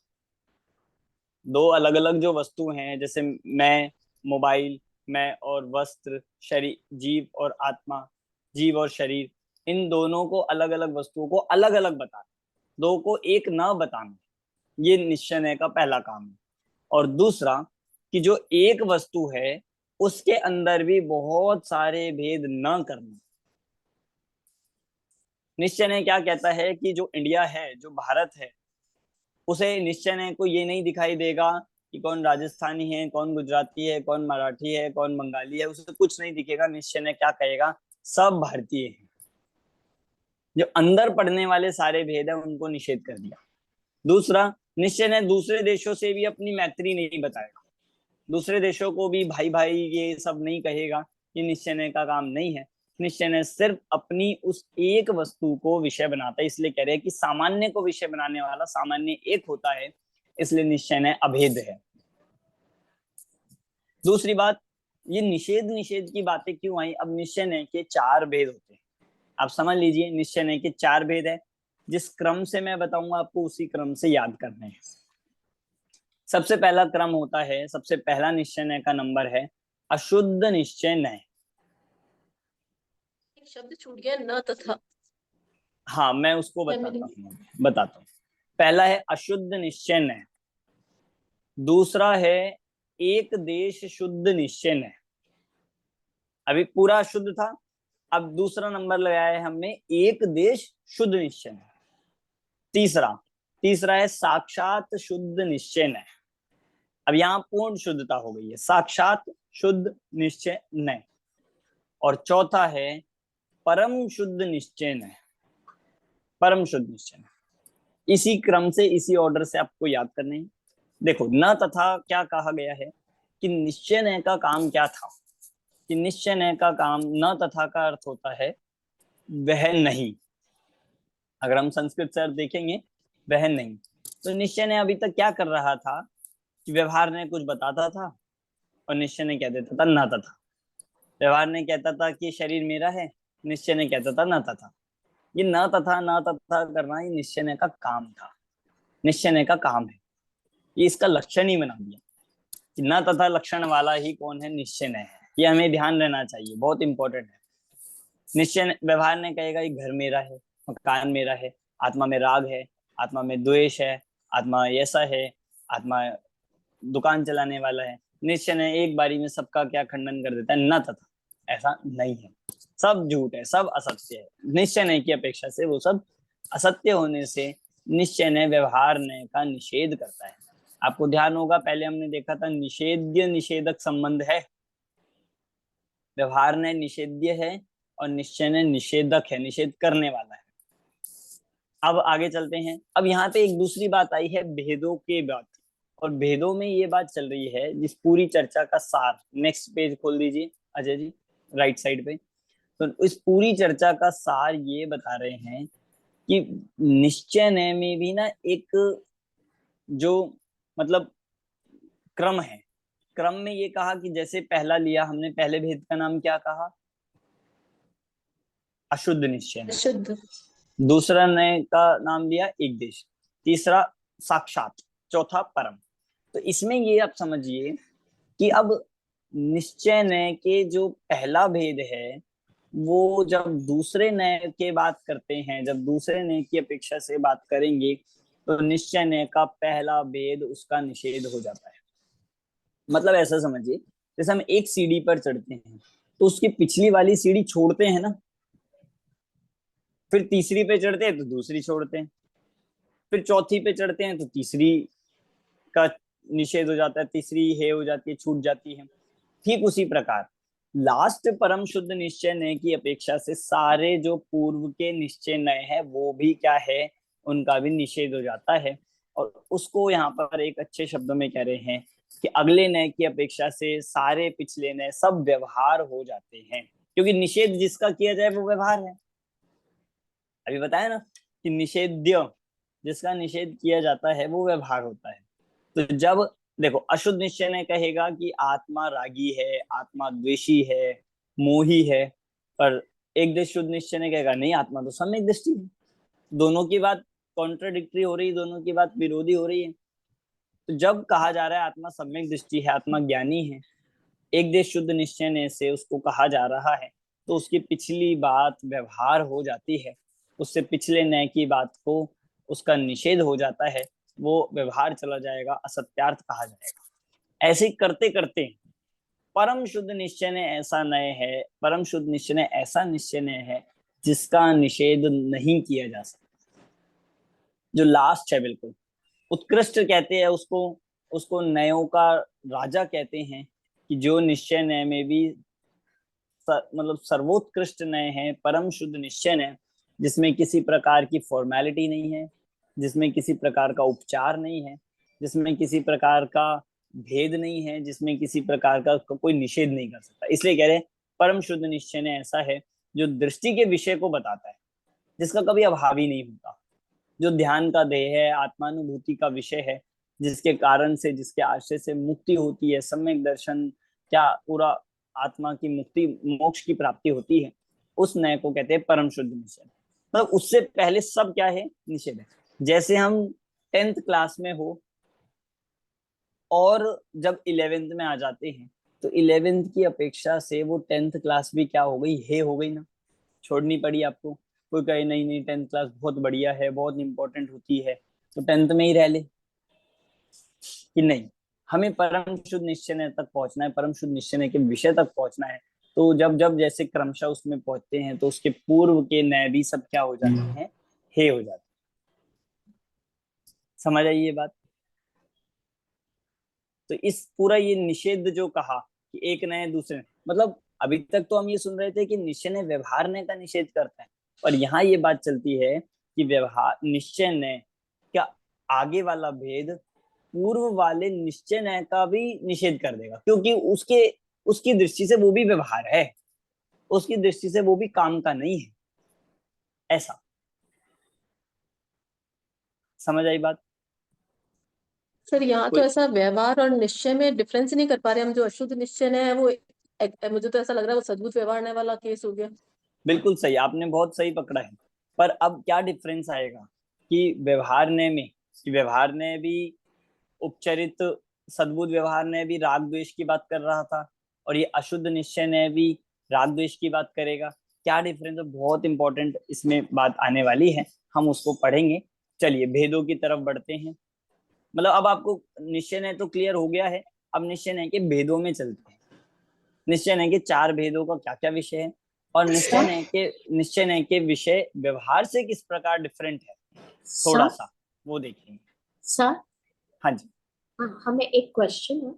दो अलग अलग जो वस्तु हैं, जैसे मैं, मोबाइल, मैं और वस्त्र, शरीर, जीव और आत्मा, जीव और शरीर, इन दोनों को अलग अलग वस्तुओं को अलग अलग बताना, दो को एक न बताना, ये निश्चय नय का पहला काम है। और दूसरा कि जो एक वस्तु है उसके अंदर भी बहुत सारे भेद न करना। निश्चय नय क्या कहता है कि जो इंडिया है, जो भारत है, उसे निश्चय नय को ये नहीं दिखाई देगा कि कौन राजस्थानी है, कौन गुजराती है, कौन मराठी है, कौन बंगाली है, उसे कुछ नहीं दिखेगा। निश्चय नय क्या कहेगा, सब भारतीय हैं। जो अंदर पड़ने वाले सारे भेद है उनको निषेध कर दिया। दूसरा, निश्चय नय दूसरे देशों से भी अपनी मैत्री नहीं बताएगा, दूसरे देशों को भी भाई भाई ये सब नहीं कहेगा, ये निश्चय नय का काम नहीं है। निश्चय नय सिर्फ अपनी उस एक वस्तु को विषय बनाता है, इसलिए कह रहे हैं कि सामान्य को विषय बनाने वाला सामान्य एक होता है, इसलिए निश्चय नय अभेद है। दूसरी बात, ये निषेध निषेध की बातें क्यों आई? अब निश्चय नय के चार भेद होते हैं, आप समझ लीजिए। निश्चय नय के चार भेद है, जिस क्रम से मैं बताऊंगा आपको उसी क्रम से याद करने हैं। सबसे पहला क्रम होता है, सबसे पहला निश्चय नय का नंबर है अशुद्ध निश्चय नय। शब्द छूट गया, न तथा। हाँ मैं उसको बताता हूँ। पहला है अशुद्ध निश्चय नय, दूसरा है एक देश शुद्ध निश्चय नय। अभी पूरा शुद्ध था, अब दूसरा नंबर लगाया है हमने एक देश शुद्ध निश्चय नय। तीसरा है साक्षात शुद्ध निश्चय नय। अब यहाँ पूर्ण शुद्धता हो गई है, साक्षात शुद्ध निश्चय नय। और चौथा है परम शुद्ध निश्चय नय, परम शुद्ध निश्चय नय। इसी क्रम से, इसी ऑर्डर से आपको याद करने हैं। देखो न तथा क्या कहा गया है कि निश्चय नय का काम क्या था, कि निश्चय नय का काम, न तथा का अर्थ होता है वह नहीं। अगर हम संस्कृत से अर्थ देखेंगे वह नहीं, तो निश्चय नय अभी तक क्या कर रहा था कि व्यवहार ने कुछ बताता था और निश्चय ने कह देता था न तथा। व्यवहार ने कहता था कि शरीर मेरा है, निश्चय ने कहता था न तथा। ये न तथा करना ये निश्चय ने का काम था, निश्चय ने का काम है। ये इसका लक्षण ही बना दिया कि न तथा लक्षण वाला ही कौन है, निश्चय ने है। ये हमें ध्यान रहना चाहिए, बहुत इंपॉर्टेंट है। निश्चय व्यवहार ने कहेगा ये घर मेरा है, मकान मेरा है, आत्मा में राग है, आत्मा में द्वेष है, आत्मा ऐसा है, आत्मा दुकान चलाने वाला है। निश्चय ने एक बारी में सबका क्या खंडन कर देता है, न तथा। ऐसा नहीं है, सब झूठ है, सब असत्य है। निश्चय नय की अपेक्षा से वो सब असत्य होने से निश्चय नय व्यवहार नय का निषेध करता है। आपको ध्यान होगा पहले हमने देखा था निषेध्य निषेधक संबंध है, व्यवहार नय निषेध्य है और निश्चय नय निषेधक है, निषेध करने वाला है। अब आगे चलते हैं। अब यहाँ पे एक दूसरी बात आई है भेदों के बात, और भेदों में ये बात चल रही है जिस पूरी चर्चा का सार, नेक्स्ट पेज खोल दीजिए अजय जी, राइट साइड पे। तो इस पूरी चर्चा का सार ये बता रहे हैं कि निश्चय नय में भी ना एक जो मतलब क्रम है, क्रम में ये कहा कि जैसे पहला लिया हमने, पहले भेद का नाम क्या कहा, अशुद्ध निश्चय नय। शुद्ध। दूसरा नय का नाम लिया एक देश, तीसरा साक्षात, चौथा परम। तो इसमें ये आप समझिए कि अब निश्चय नय के जो पहला भेद है वो जब दूसरे नय के बात करते हैं, जब दूसरे नय की अपेक्षा से बात करेंगे तो निश्चय नय का पहला भेद उसका निषेध हो जाता है। मतलब ऐसा समझिए जैसे हम एक सीढ़ी पर चढ़ते हैं तो उसकी पिछली वाली सीढ़ी छोड़ते हैं ना, फिर तीसरी पे चढ़ते हैं तो दूसरी छोड़ते हैं, फिर चौथी पे चढ़ते हैं तो तीसरी का निषेध हो जाता है, तीसरी हे हो जाती है, छूट जाती है। ठीक उसी प्रकार लास्ट परम शुद्ध निश्चय नय की अपेक्षा से सारे जो पूर्व के निश्चय नय है वो भी क्या है, उनका भी निषेध हो जाता है। और उसको यहाँ पर एक अच्छे शब्दों में कह रहे हैं कि अगले नय की अपेक्षा से सारे पिछले नय सब व्यवहार हो जाते हैं, क्योंकि निषेध जिसका किया जाए वो व्यवहार है। अभी बताया ना कि निषेध्य जिसका निषेध किया जाता है वो व्यवहार होता है। तो जब देखो अशुद्ध निश्चय ने कहेगा कि आत्मा रागी है, आत्मा द्वेषी है, मोही है, पर एक देश शुद्ध निश्चय ने कहेगा नहीं, आत्मा तो सम्यक दृष्टि है। दोनों की बात कॉन्ट्राडिक्टरी हो रही है, दोनों की बात विरोधी हो रही है। तो जब कहा जा रहा है आत्मा सम्यक दृष्टि है, आत्मा ज्ञानी है, एक देश शुद्ध निश्चय ने से उसको कहा जा रहा है, तो उसकी पिछली बात व्यवहार हो जाती है, उससे पिछले नय की बात को उसका निषेध हो जाता है, वो व्यवहार चला जाएगा, असत्यार्थ कहा जाएगा। ऐसे करते करते परम शुद्ध निश्चय ने ऐसा नय है, परम शुद्ध निश्चय ने ऐसा निश्चय नय है जिसका निषेध नहीं किया जा सकता, जो लास्ट है बिल्कुल उत्कृष्ट कहते हैं उसको, उसको नयों का राजा कहते हैं, कि जो निश्चय नय में भी मतलब सर्वोत्कृष्ट नय है, परम शुद्ध निश्चय नय, जिसमें किसी प्रकार की फॉर्मेलिटी नहीं है, जिसमें किसी प्रकार का उपचार नहीं है, जिसमें किसी प्रकार का भेद नहीं है, जिसमें किसी प्रकार का कोई निषेध नहीं कर सकता। इसलिए कह रहे परम शुद्ध निश्चय ने ऐसा है जो दृष्टि के विषय को बताता है, जिसका कभी अभाव ही नहीं होता, जो ध्यान का देह है, आत्मानुभूति का विषय है, जिसके कारण से, जिसके आश्रय से मुक्ति होती है, सम्यक दर्शन, क्या पूरा आत्मा की मुक्ति, मोक्ष की प्राप्ति होती है, उस नय को कहते हैं परम शुद्ध निश्चय। मतलब उससे पहले सब क्या है, निषेध है। जैसे हम 10th क्लास में हो और जब 11th में आ जाते हैं, तो 11th की अपेक्षा से वो 10th क्लास भी क्या हो गई, हे हो गई ना, छोड़नी पड़ी आपको। कोई कहे नहीं नहीं 10th क्लास बहुत बढ़िया है, बहुत इंपॉर्टेंट होती है, तो 10th में ही रह ले, कि नहीं हमें परम शुद्ध निश्चय तक पहुंचना है, परम शुद्ध निश्चय के विषय तक पहुंचना है। तो जब जब जैसे क्रमशः उसमें पहुंचते हैं, तो उसके पूर्व के नय भी सब क्या हो जाते हैं, हे हो जाते हैं। समझ आई ये बात? तो इस पूरा ये निषेध जो कहा कि एक नए दूसरे, मतलब अभी तक तो हम ये सुन रहे थे कि निश्चय ने व्यवहार ने का निषेध करता है, और यहाँ ये बात चलती है कि व्यवहार निश्चय ने क्या आगे वाला भेद पूर्व वाले निश्चय नय का भी निषेध कर देगा, क्योंकि उसकी दृष्टि से वो भी व्यवहार है, उसकी दृष्टि से वो भी काम का नहीं है। ऐसा समझ आई बात? सर यहाँ तो ऐसा व्यवहार और निश्चय में डिफरेंस नहीं कर पा रहे हम। जो अशुद्ध निश्चय है वो मुझे तो ऐसा लग रहा है वो सद्बुद्ध व्यवहार वाला केस हो गया। बिल्कुल सही, आपने बहुत सही पकड़ा है। पर अब क्या डिफरेंस आएगा कि व्यवहार ने में, कि व्यवहार ने भी उपचरित सद्बुद्ध व्यवहार ने भी राग द्वेष की बात कर रहा था, और ये अशुद्ध निश्चय ने भी राग द्वेष की बात करेगा। क्या डिफरेंस है, बहुत इंपॉर्टेंट इसमें बात आने वाली है, हम उसको पढ़ेंगे। चलिए भेदों की तरफ बढ़ते हैं। मतलब अब आपको निश्चय नय तो क्लियर हो गया है, अब निश्चय नय के भेदों में चलते हैं। निश्चय नय के 4 भेदों का क्या क्या विषय है, और निश्चय नय के विषय व्यवहार से किस प्रकार डिफरेंट है, थोड़ा सा वो देखेंगे। सर हाँ जी, हमें एक क्वेश्चन है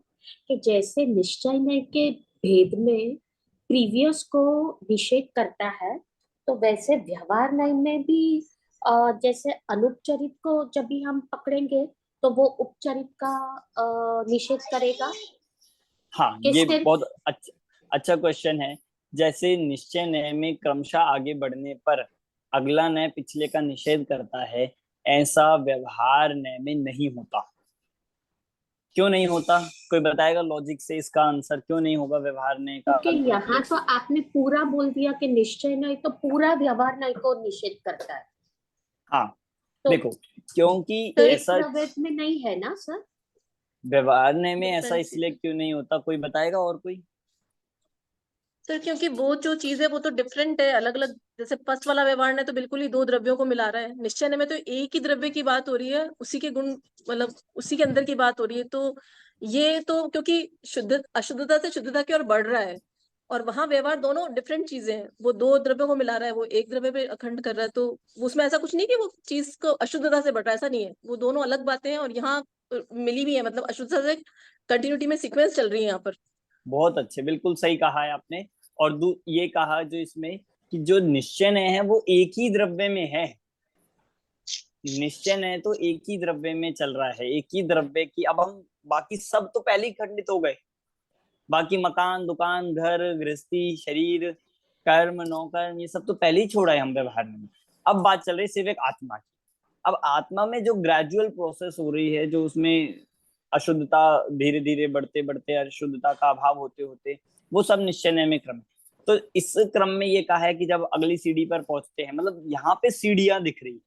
कि जैसे निश्चय नय के भेद में प्रीवियस को निषेध करता है, तो वैसे व्यवहार नय में भी जैसे अनुपचरित को जब भी हम पकड़ेंगे तो वो उपचरित का निषेध करेगा। हाँ ये बहुत अच्छा क्वेश्चन है। जैसे निश्चय नय में क्रमशः आगे बढ़ने पर अगला नय पिछले का निषेध करता है, ऐसा व्यवहार नय में नहीं होता। क्यों नहीं होता, कोई बताएगा लॉजिक से इसका आंसर क्यों नहीं होगा व्यवहार नय का? क्योंकि यहाँ तो आपने पूरा बोल दिया कि निश्चय नय तो पूरा व्यवहार नय को निषेध करता है। हाँ तो देखो, क्योंकि तो ऐसा में नहीं है ना सर, व्यवहार नय में ऐसा इसलिए क्यों नहीं होता, कोई बताएगा? और कोई? सर क्योंकि वो जो चीज है वो तो डिफरेंट है, अलग अलग। जैसे फर्स्ट वाला व्यवहार ने तो बिल्कुल ही 2 द्रव्यों को मिला रहा है, निश्चय में तो एक ही द्रव्य की बात हो रही है, उसी के गुण मतलब उसी के अंदर की बात हो रही है। तो ये तो क्योंकि शुद्ध अशुद्धता से शुद्धता की ओर बढ़ रहा है, और वहां व्यवहार दोनों डिफरेंट चीजें हैं। वो दो द्रव्यों को मिला रहा है, वो एक द्रव्य पे अखंड कर रहा है, तो उसमें ऐसा कुछ नहीं कि वो चीज को अशुद्धता से बढ़ रहा है, ऐसा नहीं है। वो दोनों अलग बातें हैं और यहाँ मिली भी है, मतलब अशुद्धता से कंटिन्यूटी में सीक्वेंस चल रही है यहाँ पर। बहुत अच्छे, बिल्कुल सही कहा है आपने। और ये कहा जो इसमें कि जो निश्चय नय है वो एक ही द्रव्य में है। निश्चय नय तो एक ही द्रव्य में चल रहा है, एक ही द्रव्य की। अब हम बाकी सब तो पहले ही खंडित हो गए, बाकी मकान, दुकान, घर, गृहस्थी, शरीर, कर्म, नौकर्म, ये सब तो पहले ही छोड़ा है हम व्यवहार में। अब बात चल रही है सिर्फ एक आत्मा की। अब आत्मा में जो ग्रेजुअल प्रोसेस हो रही है, जो उसमें अशुद्धता धीरे धीरे बढ़ते बढ़ते अशुद्धता का अभाव होते होते, वो सब निश्चय नय में क्रम। तो इस क्रम में ये कहा है कि जब अगली सीढ़ी पर पहुंचते हैं, मतलब यहाँ पे सीढ़ियां दिख रही है।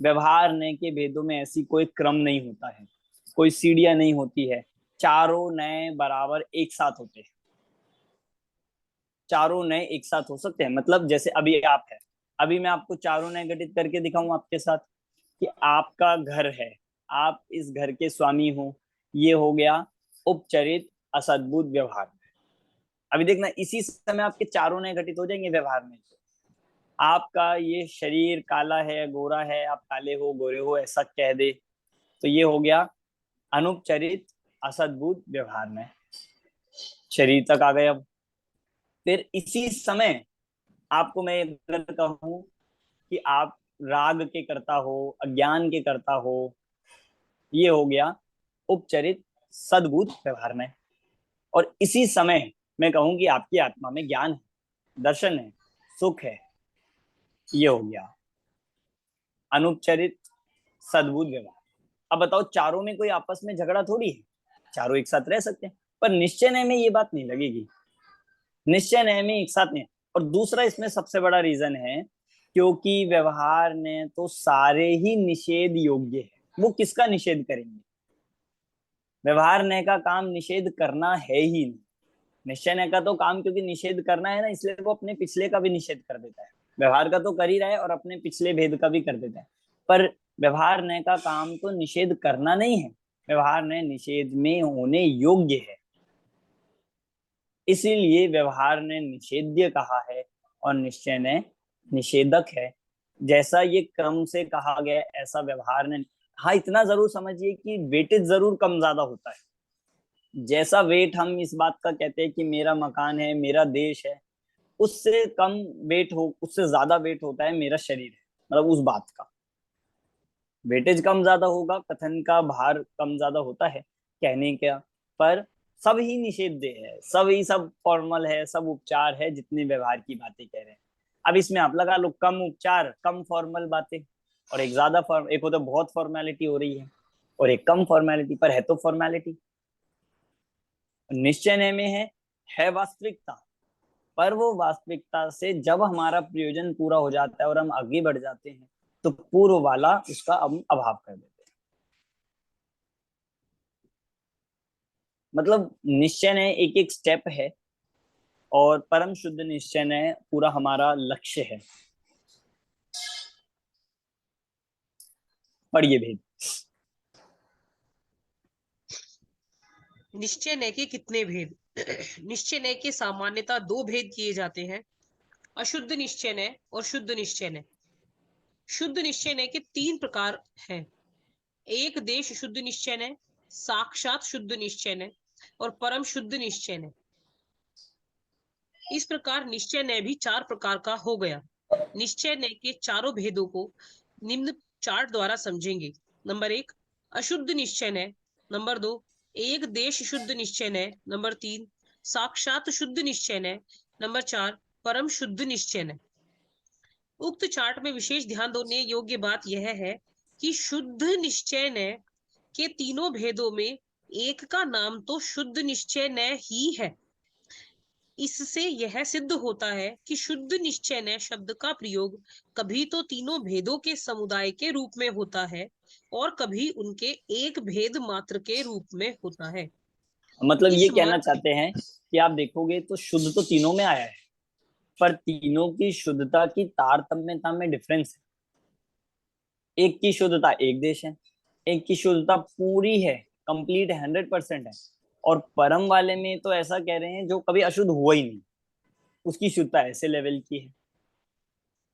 व्यवहार नय के भेदों में ऐसी कोई क्रम नहीं होता है, कोई सीढ़ियां नहीं होती है। चारों नय बराबर एक साथ होते हैं, चारों नय एक साथ हो सकते हैं। मतलब जैसे अभी आप है, अभी मैं आपको चारों नय घटित करके दिखाऊं आपके साथ कि आपका घर है, आप इस घर के स्वामी हो, ये हो गया उपचरित असद्भुत व्यवहार। अभी देखना इसी समय आपके चारों नय घटित हो जाएंगे व्यवहार में। आपका ये शरीर काला है, गोरा है, आप काले हो, गोरे हो, ऐसा कह दे तो ये हो गया अनुपचरित असद्भुत व्यवहार में। शरीर तक आ गए। अब फिर इसी समय आपको मैं अगर कहूं कि आप राग के करता हो, अज्ञान के करता हो, ये हो गया उपचरित सद्भुत व्यवहार में। और इसी समय मैं कहूं कि आपकी आत्मा में ज्ञान है, दर्शन है, सुख है, ये हो गया अनुपचरित सद्भुत व्यवहार। अब बताओ, चारों में कोई आपस में झगड़ा थोड़ी है, चारों एक साथ रह सकते हैं। पर निश्चय नय में ये बात नहीं लगेगी, निश्चय नय में एक साथ नहीं। और दूसरा इसमें सबसे बड़ा रीजन है क्योंकि व्यवहार ने तो सारे ही निषेध योग्य है। वो किसका निषेध करेंगे? व्यवहार नय का काम निषेध करना है ही नहीं। निश्चय नय का तो काम क्योंकि निषेध करना है ना, इसलिए वो अपने पिछले का भी निषेध कर देता है। व्यवहार का तो कर ही रहा है और अपने पिछले भेद का भी कर देता है। पर व्यवहार नय का काम तो निषेध करना नहीं है, व्यवहार नय निषेध में होने योग्य है, इसीलिए व्यवहार ने निषेध्य कहा है और निश्चय ने निषेधक है। जैसा ये क्रम से कहा गया ऐसा व्यवहार ने। हाँ, इतना जरूर समझिए कि वेटेज जरूर कम ज्यादा होता है। जैसा वेट हम इस बात का कहते हैं कि मेरा मकान है, मेरा देश है, उससे कम वेट हो, उससे ज्यादा वेट होता है मेरा शरीर है। मतलब उस बात का वेटेज कम ज्यादा होगा, कथन का भार कम ज्यादा होता है कहने का, पर सब ही निषेध्य है, सब ही सब फॉर्मल है, सब उपचार है, जितने व्यवहार की बातें कह रहे हैं। अब इसमें आप लगा लो कम उपचार, कम फॉर्मल बातें, और एक ज्यादा एक हो तो बहुत फॉर्मेलिटी हो रही है और एक कम फॉर्मेलिटी, पर है तो फॉर्मेलिटी। निश्चय नय में है वास्तविकता, पर वो वास्तविकता से जब हमारा प्रयोजन पूरा हो जाता है और हम आगे बढ़ जाते हैं तो पूर्व वाला उसका अभाव कर देते हैं। मतलब निश्चय नय एक एक स्टेप है और परम शुद्ध निश्चय नय पूरा हमारा लक्ष्य है। पढ़िए भेद। निश्चय नय के कितने भेद? निश्चय नय के सामान्यतः दो भेद किए जाते हैं, अशुद्ध निश्चय नय और शुद्ध निश्चय नय। शुद्ध निश्चय नय के तीन प्रकार हैं, एक देश शुद्ध निश्चय नय, साक्षात शुद्ध निश्चय नय और परम शुद्ध निश्चय नय। इस प्रकार निश्चय नय भी चार प्रकार का हो गया। निश्चय नय के चारों भेदों को निम्न चार्ट द्वारा समझेंगे। नंबर 1 अशुद्ध निश्चय नय, नंबर 2 एक देश शुद्ध निश्चय नय, नंबर 3 साक्षात शुद्ध निश्चय नय, नंबर 4 परम शुद्ध निश्चय नय। उक्त चार्ट में विशेष ध्यान देने योग्य बात यह है कि शुद्ध निश्चय नय के तीनों भेदों में एक का नाम तो शुद्ध निश्चय नय ही है। इससे यह सिद्ध होता है कि शुद्ध निश्चय नय शब्द का प्रयोग कभी तो तीनों भेदों के समुदाय के रूप में होता है और कभी उनके एक भेद मात्र के रूप में होता है। मतलब ये कहना चाहते हैं कि आप देखोगे तो शुद्ध तो तीनों में आया है, पर तीनों की शुद्धता की तारतम्यता में डिफरेंस है। एक की शुद्धता एक देश है, एक की शुद्धता पूरी है, कंप्लीट है, 100% है, और परम वाले में तो ऐसा कह रहे हैं जो कभी अशुद्ध हुआ ही नहीं, उसकी शुद्धता ऐसे लेवल की है।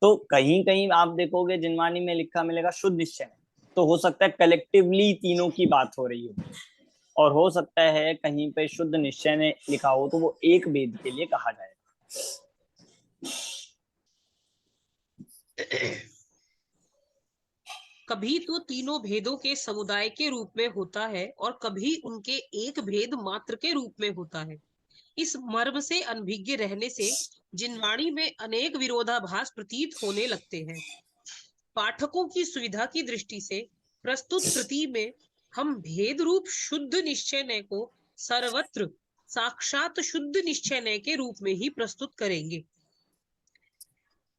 तो कहीं कहीं आप देखोगे जिनवाणी में लिखा मिलेगा शुद्ध निश्चय, तो हो सकता है कलेक्टिवली तीनों की बात हो रही हो, और हो सकता है कहीं पे शुद्ध निश्चय ने लिखा हो तो वो एक वेद के लिए कहा जाएगा। कभी तो तीनों भेदों के समुदाय के रूप में होता है और कभी उनके एक भेद मात्र के रूप में होता है। इस मर्म से अनभिज्ञ रहने से जिनवाणी में अनेक विरोधाभास प्रतीत होने लगते हैं। पाठकों की सुविधा की दृष्टि से प्रस्तुत कृति में हम भेद रूप शुद्ध निश्चय को सर्वत्र साक्षात शुद्ध निश्चय के रूप में ही प्रस्तुत करेंगे।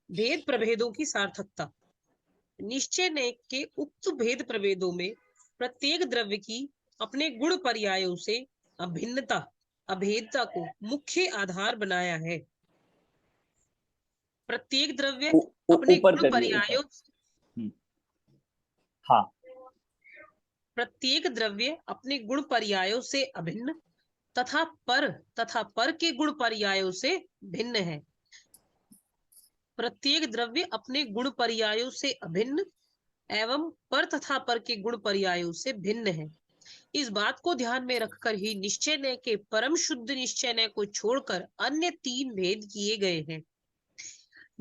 भेद प्रभेदों की सार्थकता। निश्चय के उक्त भेद प्रभेदों में प्रत्येक द्रव्य की अपने गुण पर्यायों से अभिन्नता अभेदता को मुख्य आधार बनाया है। प्रत्येक द्रव्य अपने ऊपर गुण करिए, पर्यायों हाँ, प्रत्येक द्रव्य अपने गुण पर्यायों से अभिन्न तथा पर के गुण पर्यायों से भिन्न है। प्रत्येक द्रव्य अपने गुण पर्यायों से अभिन्न एवं पर तथा पर के गुण पर्यायों से भिन्न है। इस बात को ध्यान में रखकर ही निश्चय के परम शुद्ध निश्चय को छोड़कर अन्य तीन भेद किए गए हैं।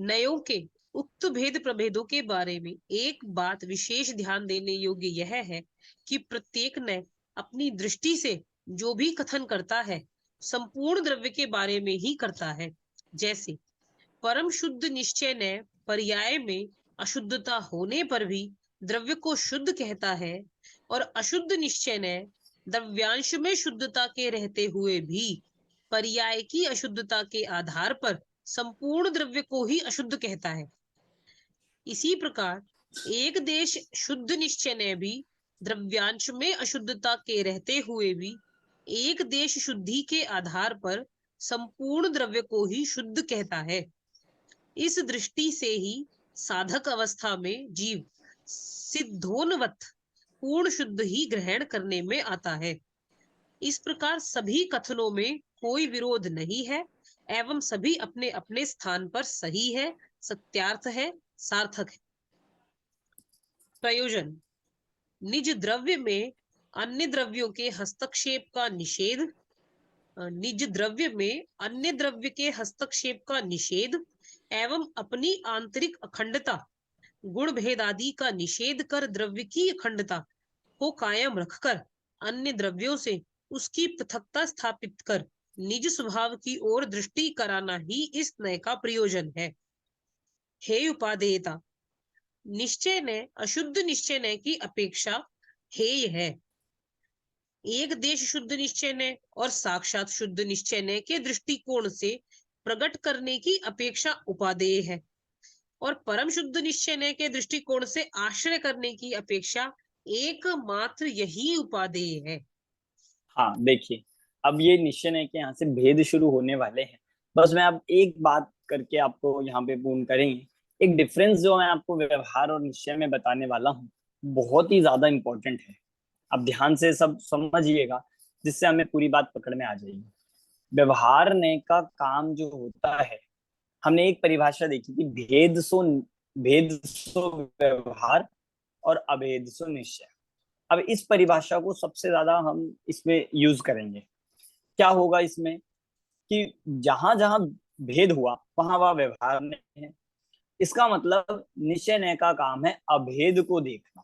नयों के उक्त भेद प्रभेदों के बारे में एक बात विशेष ध्यान देने योग्य यह है कि प्रत्येक नय अपनी दृष्टि से जो भी कथन करता है संपूर्ण द्रव्य के बारे में ही करता है। जैसे परम शुद्ध निश्चय ने पर्याय में अशुद्धता होने पर भी द्रव्य को शुद्ध कहता है और अशुद्ध निश्चय ने द्रव्यांश में शुद्धता के रहते हुए भी पर्याय की अशुद्धता के आधार पर संपूर्ण द्रव्य को ही अशुद्ध कहता है। इसी प्रकार एक देश शुद्ध निश्चय ने भी द्रव्यांश में अशुद्धता के रहते हुए भी एक देश शुद्धि के आधार पर संपूर्ण द्रव्य को ही शुद्ध कहता है। इस दृष्टि से ही साधक अवस्था में जीव सिद्धोन्वत पूर्ण शुद्ध ही ग्रहण करने में आता है। इस प्रकार सभी कथनों में कोई विरोध नहीं है एवं सभी अपने अपने स्थान पर सही है, सत्यार्थ है, सार्थक है। प्रयोजन। निज द्रव्य में अन्य द्रव्यों के हस्तक्षेप का निषेध, निज द्रव्य में अन्य द्रव्य के हस्तक्षेप का निषेध एवं अपनी आंतरिक अखंडता गुण भेद आदि का निषेध कर द्रव्य की अखंडता को कायम रखकर अन्य द्रव्यों से उसकी पृथकता स्थापित कर निज स्वभाव की ओर दृष्टि कराना ही इस नय का प्रयोजन है। हे उपादेयता। निश्चय ने अशुद्ध निश्चय की अपेक्षा हेय है। एक देश शुद्ध निश्चय ने और साक्षात शुद्ध निश्चय के दृष्टिकोण से प्रकट करने की अपेक्षा उपादेय है और परम शुद्ध निश्चय के दृष्टिकोण से आश्रय करने की अपेक्षा एकमात्र यही उपादेय है। हाँ, देखिए अब ये निश्चय के यहाँ से भेद शुरू होने वाले हैं। बस मैं अब एक बात करके आपको यहाँ पे पूर्ण करेंगे। एक डिफरेंस जो मैं आपको व्यवहार और निश्चय में बताने वाला हूँ बहुत ही ज्यादा इंपॉर्टेंट है। अब ध्यान से सब समझिएगा जिससे हमें पूरी बात पकड़ में आ जाएगी। व्यवहार ने का काम जो होता है, हमने एक परिभाषा देखी थी, भेद सो व्यवहार और अभेद सो निश्चय। अब इस परिभाषा को सबसे ज्यादा हम इसमें यूज करेंगे। क्या होगा इसमें कि जहां जहां भेद हुआ वहां वह व्यवहार नहीं है। इसका मतलब निश्चय नय का काम है अभेद को देखना।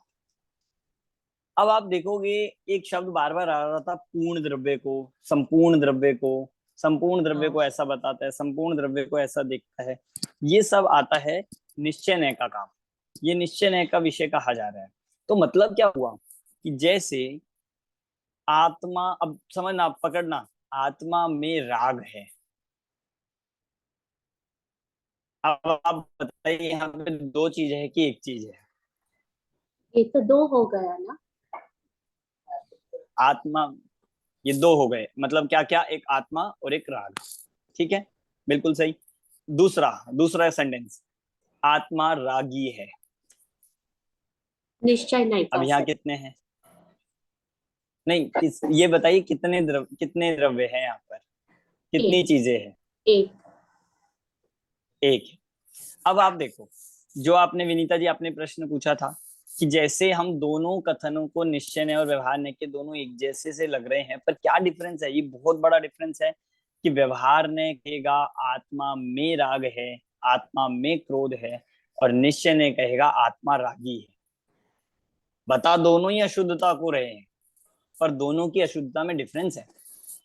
अब आप देखोगे एक शब्द बार बार आ रहा था, पूर्ण द्रव्य को, संपूर्ण द्रव्य को, संपूर्ण द्रव्य को ऐसा बताता है, संपूर्ण द्रव्य को ऐसा देखता है। ये सब आता है निश्चय नय का काम, ये निश्चय नय का विषय कहा जा रहा है। तो मतलब क्या हुआ कि जैसे आत्मा, अब समझना पकड़ना, आत्मा में राग है। अब आप बताइए यहाँ पे दो चीज है कि एक चीज है? ये तो दो हो गया ना। आत्मा, ये दो हो गए, मतलब क्या क्या, एक आत्मा और एक राग। ठीक है, बिल्कुल सही। दूसरा सेंटेंस, आत्मा रागी है। निश्चय नहीं। अब यहाँ कितने हैं? नहीं, ये बताइए कितने द्रव्य हैं यहाँ पर, कितनी चीजें हैं? एक। एक है। अब आप देखो, जो आपने विनीता जी आपने प्रश्न पूछा था कि जैसे हम दोनों कथनों को निश्चय न्याय और व्यवहार न्याय के दोनों एक जैसे से लग रहे हैं, पर क्या डिफरेंस है? ये बहुत बड़ा डिफरेंस है कि व्यवहार न्याय कहेगा आत्मा में राग है, आत्मा में क्रोध है, और निश्चय न्याय कहेगा आत्मा रागी है। बता दोनों ही अशुद्धता को रहे हैं, पर दोनों की अशुद्धता में डिफरेंस है।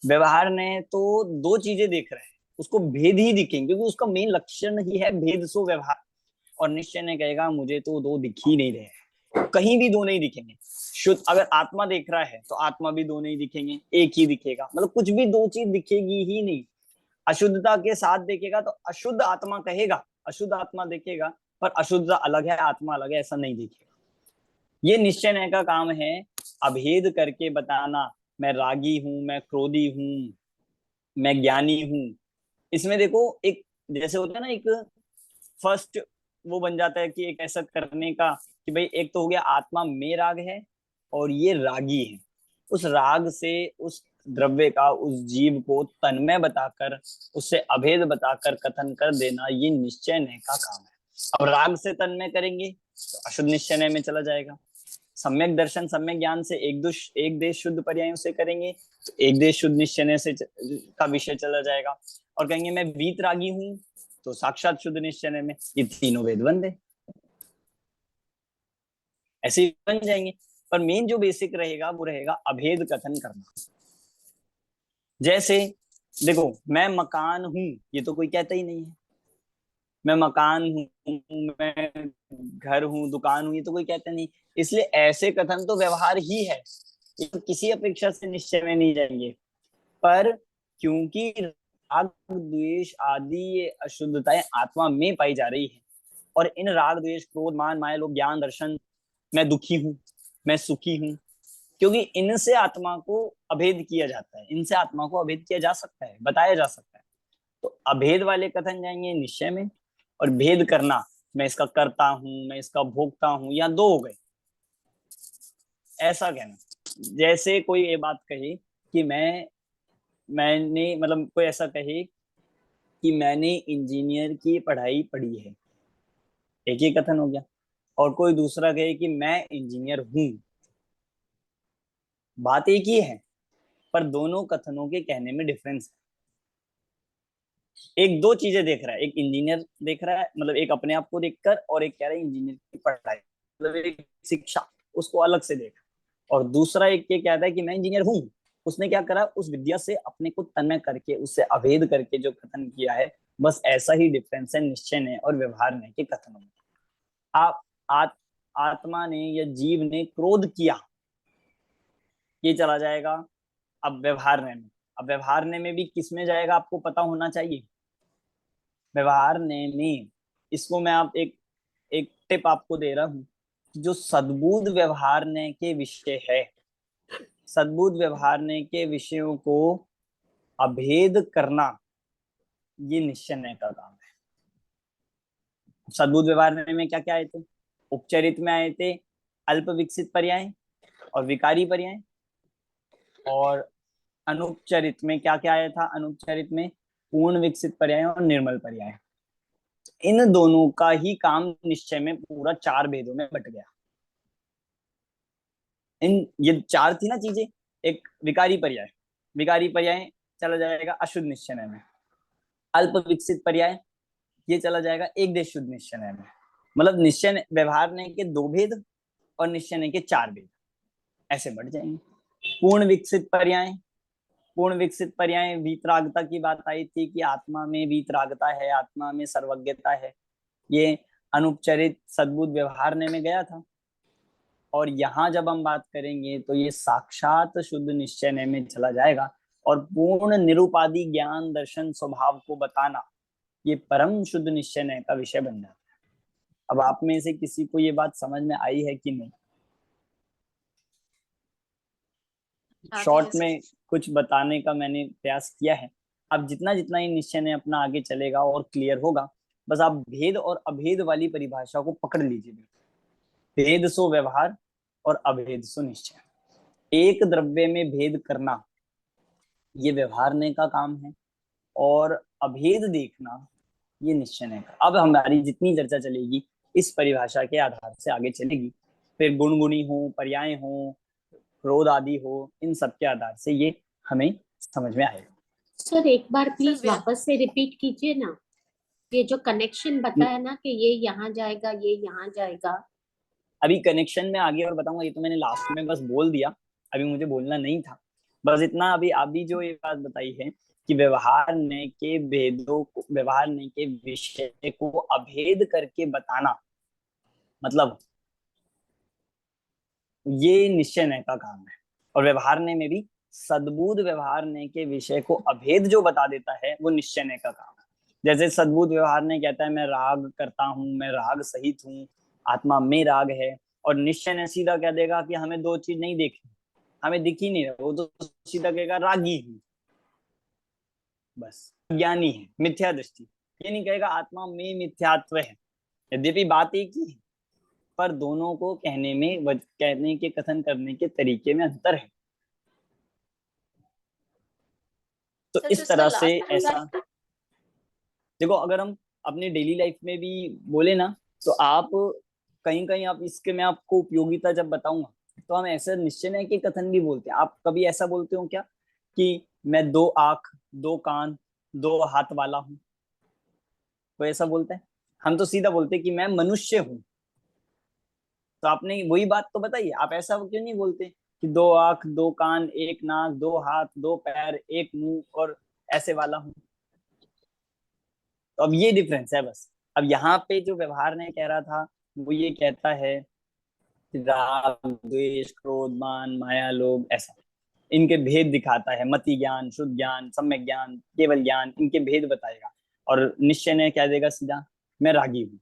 व्यवहार ने तो दो चीजें देख रहे हैं, उसको भेद ही दिखेंगे क्योंकि उसका मेन लक्षण ही है भेद सो व्यवहार। और निश्चय ने कहेगा मुझे तो दो दिख ही नहीं रहे हैं, कहीं भी दो नहीं दिखेंगे। शुद्ध अगर आत्मा देख रहा है तो आत्मा भी दो नहीं दिखेंगे, एक ही दिखेगा, मतलब कुछ भी दो चीज दिखेगी ही नहीं। अशुद्धता के साथ देखेगा तो अशुद्ध आत्मा कहेगा, अशुद्ध आत्मा देखेगा, पर अशुद्धता अलग है आत्मा अलग है ऐसा नहीं दिखेगा। ये निश्चय न्याय का काम है, अभेद करके बताना, मैं रागी हूं, मैं क्रोधी हूं, मैं ज्ञानी हूं। इसमें देखो एक जैसे होता है ना, एक फर्स्ट वो बन जाता है कि एक ऐसा करने का कि भाई एक तो हो गया आत्मा में राग है और ये रागी है। उस राग से उस द्रव्य का उस जीव को तन्मय बताकर उससे अभेद बताकर कथन कर देना, ये निश्चय न्याय का काम है। अब राग से तन्मय करेंगे तो अशुद्ध निश्चय न्याय में चला जाएगा। सम्यक दर्शन सम्यक ज्ञान से एक देश शुद्ध पर्यायों से करेंगे तो एक देश शुद्ध निश्चय न्याय से का विषय चला जाएगा। और कहेंगे मैं वीतरागी हूं तो साक्षात शुद्ध निश्चय न्याय में ये तीनों वेद बंदे ऐसे ही बन जाएंगे। पर मेन जो बेसिक रहेगा वो रहेगा अभेद कथन करना। जैसे देखो मैं मकान हूं ये तो कोई कहता ही नहीं है, मैं मकान हूं, मैं घर हूं, दुकान हूं, ये तो कोई कहता नहीं। इसलिए ऐसे कथन तो व्यवहार ही है, ये तो किसी अपेक्षा से निश्चय में नहीं जाएंगे। पर क्योंकि राग द्वेष आदि ये अशुद्धताएं आत्मा में पाई जा रही है, और इन राग द्वेष क्रोध मान माया लोभ ज्ञान दर्शन, मैं दुखी हूं, मैं सुखी हूं, क्योंकि इनसे आत्मा को अभेद किया जाता है, इनसे आत्मा को अभेद किया जा सकता है, बताया जा सकता है। तो अभेद वाले कथन जाएंगे निश्चय में, और भेद करना मैं इसका करता हूं, मैं इसका भोगता हूं, या दो हो गए ऐसा कहना। जैसे कोई ये बात कहे कि मैंने मतलब कोई ऐसा कहे कि मैंने इंजीनियर की पढ़ाई पढ़ी है, एक ही कथन हो गया। और कोई दूसरा कहे कि मैं इंजीनियर हूं, बात एक ही है पर दोनों कथनों के कहने में डिफरेंस है। एक दो चीजें देख रहा है, एक इंजीनियर देख रहा है मतलब एक अपने आप को देखकर, और एक कह रहा है इंजीनियर की पढ़ाई मतलब एक शिक्षा, उसको अलग से देख। और दूसरा एक ये कहता है कि मैं इंजीनियर हूं, उसने क्या करा उस विद्या से अपने को तन्मय करके उससे अभेद करके जो कथन किया है। बस ऐसा ही डिफरेंस है निश्चय ने और व्यवहार ने के कथनों में। आप आत्मा ने या जीव ने क्रोध किया, ये चला जाएगा अब व्यवहार ने में। अब व्यवहार ने में भी किस में जाएगा आपको पता होना चाहिए। व्यवहार ने में इसको मैं आप एक टिप आपको दे रहा हूं, जो सद्बुद्ध व्यवहार ने के विषय है, सद्बुद्ध व्यवहार ने के विषयों को अभेद करना ये निश्चय का काम है। सद्बुद्ध व्यवहार में क्या क्या आए थे? उपचरित में आए थे अल्प विकसित पर्याय और विकारी पर्याय, और अनुपचरित में क्या क्या आया था? अनुपचरित में पूर्ण विकसित पर्याय और निर्मल पर्याय। इन दोनों का ही काम निश्चय में पूरा चार भेदों में बट गया। इन ये चार थी ना चीजें, एक विकारी पर्याय चला जाएगा अशुद्ध निश्चय में। अल्प विकसित पर्याय ये चला जाएगा एक देश शुद्ध निश्चय में। मतलब निश्चय व्यवहार ने के दो भेद और निश्चय ने के चार भेद ऐसे बढ़ जाएंगे। पूर्ण विकसित पर्याय वीतरागता की बात आई थी कि आत्मा में वीतरागता है, आत्मा में सर्वज्ञता है, ये अनुपचरित सद्बुद्ध व्यवहार ने में गया था। और यहाँ जब हम बात करेंगे तो ये साक्षात शुद्ध निश्चय ने में चला जाएगा। और पूर्ण निरूपादि ज्ञान दर्शन स्वभाव को बताना ये परम शुद्ध निश्चय ने का विषय बन जाता है। अब आप में से किसी को ये बात समझ में आई है कि नहीं? शॉर्ट में कुछ बताने का मैंने प्रयास किया है। अब जितना जितना ये निश्चय ने अपना आगे चलेगा और क्लियर होगा, बस आप भेद और अभेद वाली परिभाषा को पकड़ लीजिए। भेद सो व्यवहार और अभेद सो निश्चय। एक द्रव्य में भेद करना ये व्यवहार ने का काम है, और अभेद देखना ये निश्चय नहीं का। अब हमारी जितनी चर्चा चलेगी इस परिभाषा के आधार से आगे चलेगी, फिर गुण गुणी हो, पर्याय हो, क्रोध आदि हो, इन सब के आधार से ये हमें समझ में आएगा। सर एक बार प्लीज सर, व्या- वापस से रिपीट कीजिए ना, ये जो कनेक्शन बताया ना कि ये यहाँ जाएगा, ये यहाँ जाएगा। अभी कनेक्शन में आगे और बताऊंगा, ये तो मैंने लास्ट में बस बोल दिया, अभी मुझे बोलना नहीं था, बस इतना। अभी जो ये बात बताई है कि व्यवहार ने के भेदों को, व्यवहार ने के विषय को अभेद करके बताना, मतलब ये निश्चय नय का काम है। और व्यवहार ने में भी सद्बुद्ध व्यवहार ने के विषय को अभेद जो बता देता है वो निश्चय नय का काम है। जैसे सद्बुद्ध व्यवहार ने कहता है मैं राग करता हूँ, मैं राग सहित हूँ, आत्मा में राग है, और निश्चय ने सीधा कह देगा कि हमें दो चीज नहीं देखी, हमें दिख ही नहीं रहा, वो तो सीधा कहेगा रागी हूँ, बस ज्ञानी है, मिथ्या दृष्टि। ये नहीं कहेगा आत्मा में मिथ्यात्व है। यद्यपि बात एक ही है, पर दोनों को कहने में, कहने के, कथन करने के तरीके में अंतर है। तो इस तरह से ऐसा देखो, अगर हम अपने डेली लाइफ में भी बोले ना, तो आप कहीं कहीं आप इसके, मैं आपको उपयोगिता जब बताऊंगा तो हम ऐसे निश्चय के कथन भी बोलते हैं। आप कभी ऐसा बोलते हो क्या कि मैं 2 आंख, 2 कान, 2 हाथ वाला हूं? कोई ऐसा बोलता है? हम तो सीधा बोलते हैं कि मैं मनुष्य हूं। तो आपने वही बात तो बताई, आप ऐसा क्यों नहीं बोलते कि 2 आंख, 2 कान, 1 नाक, 2 हाथ, 2 पैर, 1 मुंह और ऐसे वाला हूं? तो अब ये डिफरेंस है बस। अब यहाँ पे जो व्यवहार ने कह रहा था वो ये कहता है राग, द्वेष, क्रोध, मान, माया, लोभ, ऐसा इनके भेद दिखाता है। मति ज्ञान, शुद्ध ज्ञान, सम्यक ज्ञान, केवल ज्ञान, इनके भेद बताएगा। और निश्चय ने कह देगा सीधा मैं रागी हूँ,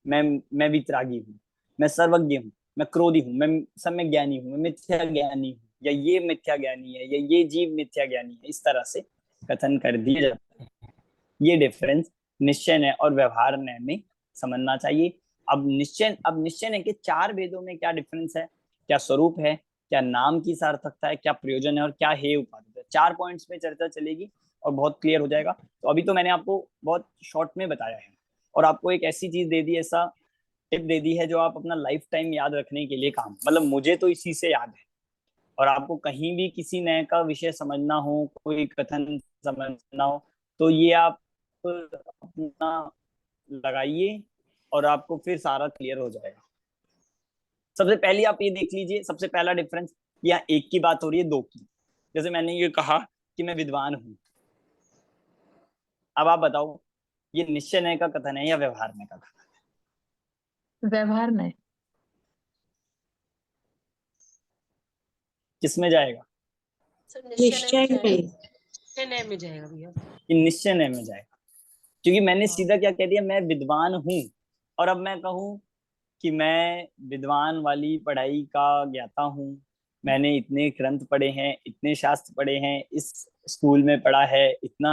मैं वितरागी हूँ, मैं सर्वज्ञ हूँ, मैं क्रोधी हूँ, मैं सम्यक ज्ञानी हूँ, मैं मिथ्या ज्ञानी हूँ, या ये मिथ्या ज्ञानी है, या ये जीव मिथ्या ज्ञानी है। इस तरह से कथन कर दिए जाते हैं। ये डिफरेंस निश्चय ने और व्यवहार ने में समझना चाहिए। अब निश्चय ने के 4 भेदों में क्या डिफरेंस है, क्या स्वरूप है, क्या नाम की सार्थकता है, क्या प्रयोजन है, और क्या है उपाधि है। 4 पॉइंट्स में चर्चा चलेगी और बहुत क्लियर हो जाएगा। तो अभी तो मैंने आपको बहुत शॉर्ट में बताया है, और आपको एक ऐसी चीज दे दी, ऐसा टिप दे दी है जो आप अपना लाइफ टाइम याद रखने के लिए काम, मतलब मुझे तो इसी से याद है। और आपको कहीं भी किसी नए का विषय समझना हो, कोई कथन समझना हो, तो ये आप अपना लगाइए और आपको फिर सारा क्लियर हो जाएगा। सबसे पहले आप ये देख लीजिए, सबसे पहला डिफरेंस, यहाँ एक की बात हो रही है, 2 की। जैसे मैंने ये कहा कि मैं विद्वान हूं, अब आप बताओ ये निश्चय नय का कथन है या व्यवहार नय का कथन है? व्यवहार नहीं। किसमें जाएगा? निश्चय नहीं। निश्चय में जाएगा भैया। ये निश्चय नय में जाएगा, क्योंकि मैंने सीधा क्या कह दिया, मैं विद्वान हूं। और अब मैं कहूं कि मैं विद्वान वाली पढ़ाई का ज्ञाता हूँ, मैंने इतने ग्रंथ पढ़े हैं, इतने शास्त्र पढ़े हैं, इस स्कूल में पढ़ा है, इतना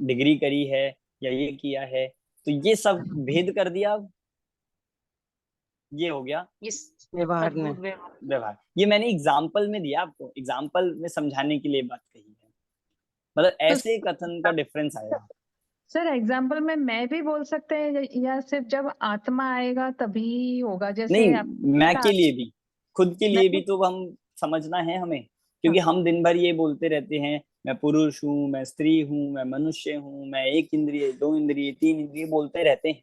डिग्री करी है, या ये किया है, तो ये सब भेद कर दिया। अब ये हो गया व्यवहार ने। व्यवहार। ये मैंने एग्जाम्पल में दिया आपको, एग्जाम्पल में समझाने के लिए बात कही है, मतलब ऐसे कथन का डिफरेंस आएगा। सर एग्जाम्पल में मैं भी बोल सकते हैं या सिर्फ जब आत्मा आएगा तभी होगा? जैसे नहीं, मैं के लिए भी, खुद के लिए भी तो हम समझना है हमें, क्योंकि हम दिन भर ये बोलते रहते हैं मैं पुरुष हूँ, मैं स्त्री हूँ, मैं मनुष्य हूँ, मैं 1 इंद्रिय, 2 इंद्रिय, 3 इंद्रिय बोलते रहते हैं।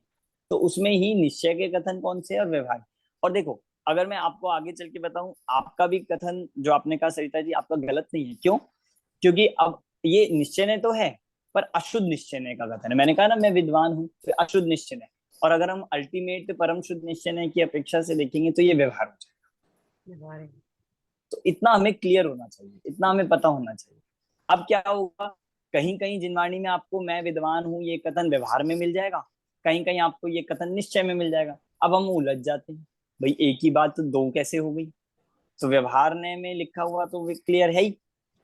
तो उसमें ही निश्चय के कथन कौन से और व्यवहार। और देखो, अगर मैं आपको आगे चल के बताऊं, आपका भी कथन जो आपने कहा सरिता जी, आपका गलत नहीं है। क्यों? क्योंकि अब ये निश्चय ने तो है, पर अशुद्ध निश्चय ने का कथन है। मैंने कहा ना मैं विद्वान हूँ, तो अशुद्ध निश्चय है। और अगर हम अल्टीमेट परम शुद्ध निश्चय की अपेक्षा से देखेंगे तो ये व्यवहार हो जाएगा। तो इतना हमें क्लियर होना चाहिए, इतना हमें पता होना चाहिए। अब क्या होगा, कहीं कहीं जिनवाणी में आपको मैं विद्वान हूँ ये कथन व्यवहार में मिल जाएगा, कहीं कहीं आपको ये कथन निश्चय में मिल जाएगा। अब हम उलझ जाते हैं, भाई एक ही बात 2 कैसे हो गई? तो व्यवहार नय में लिखा हुआ तो क्लियर है ही,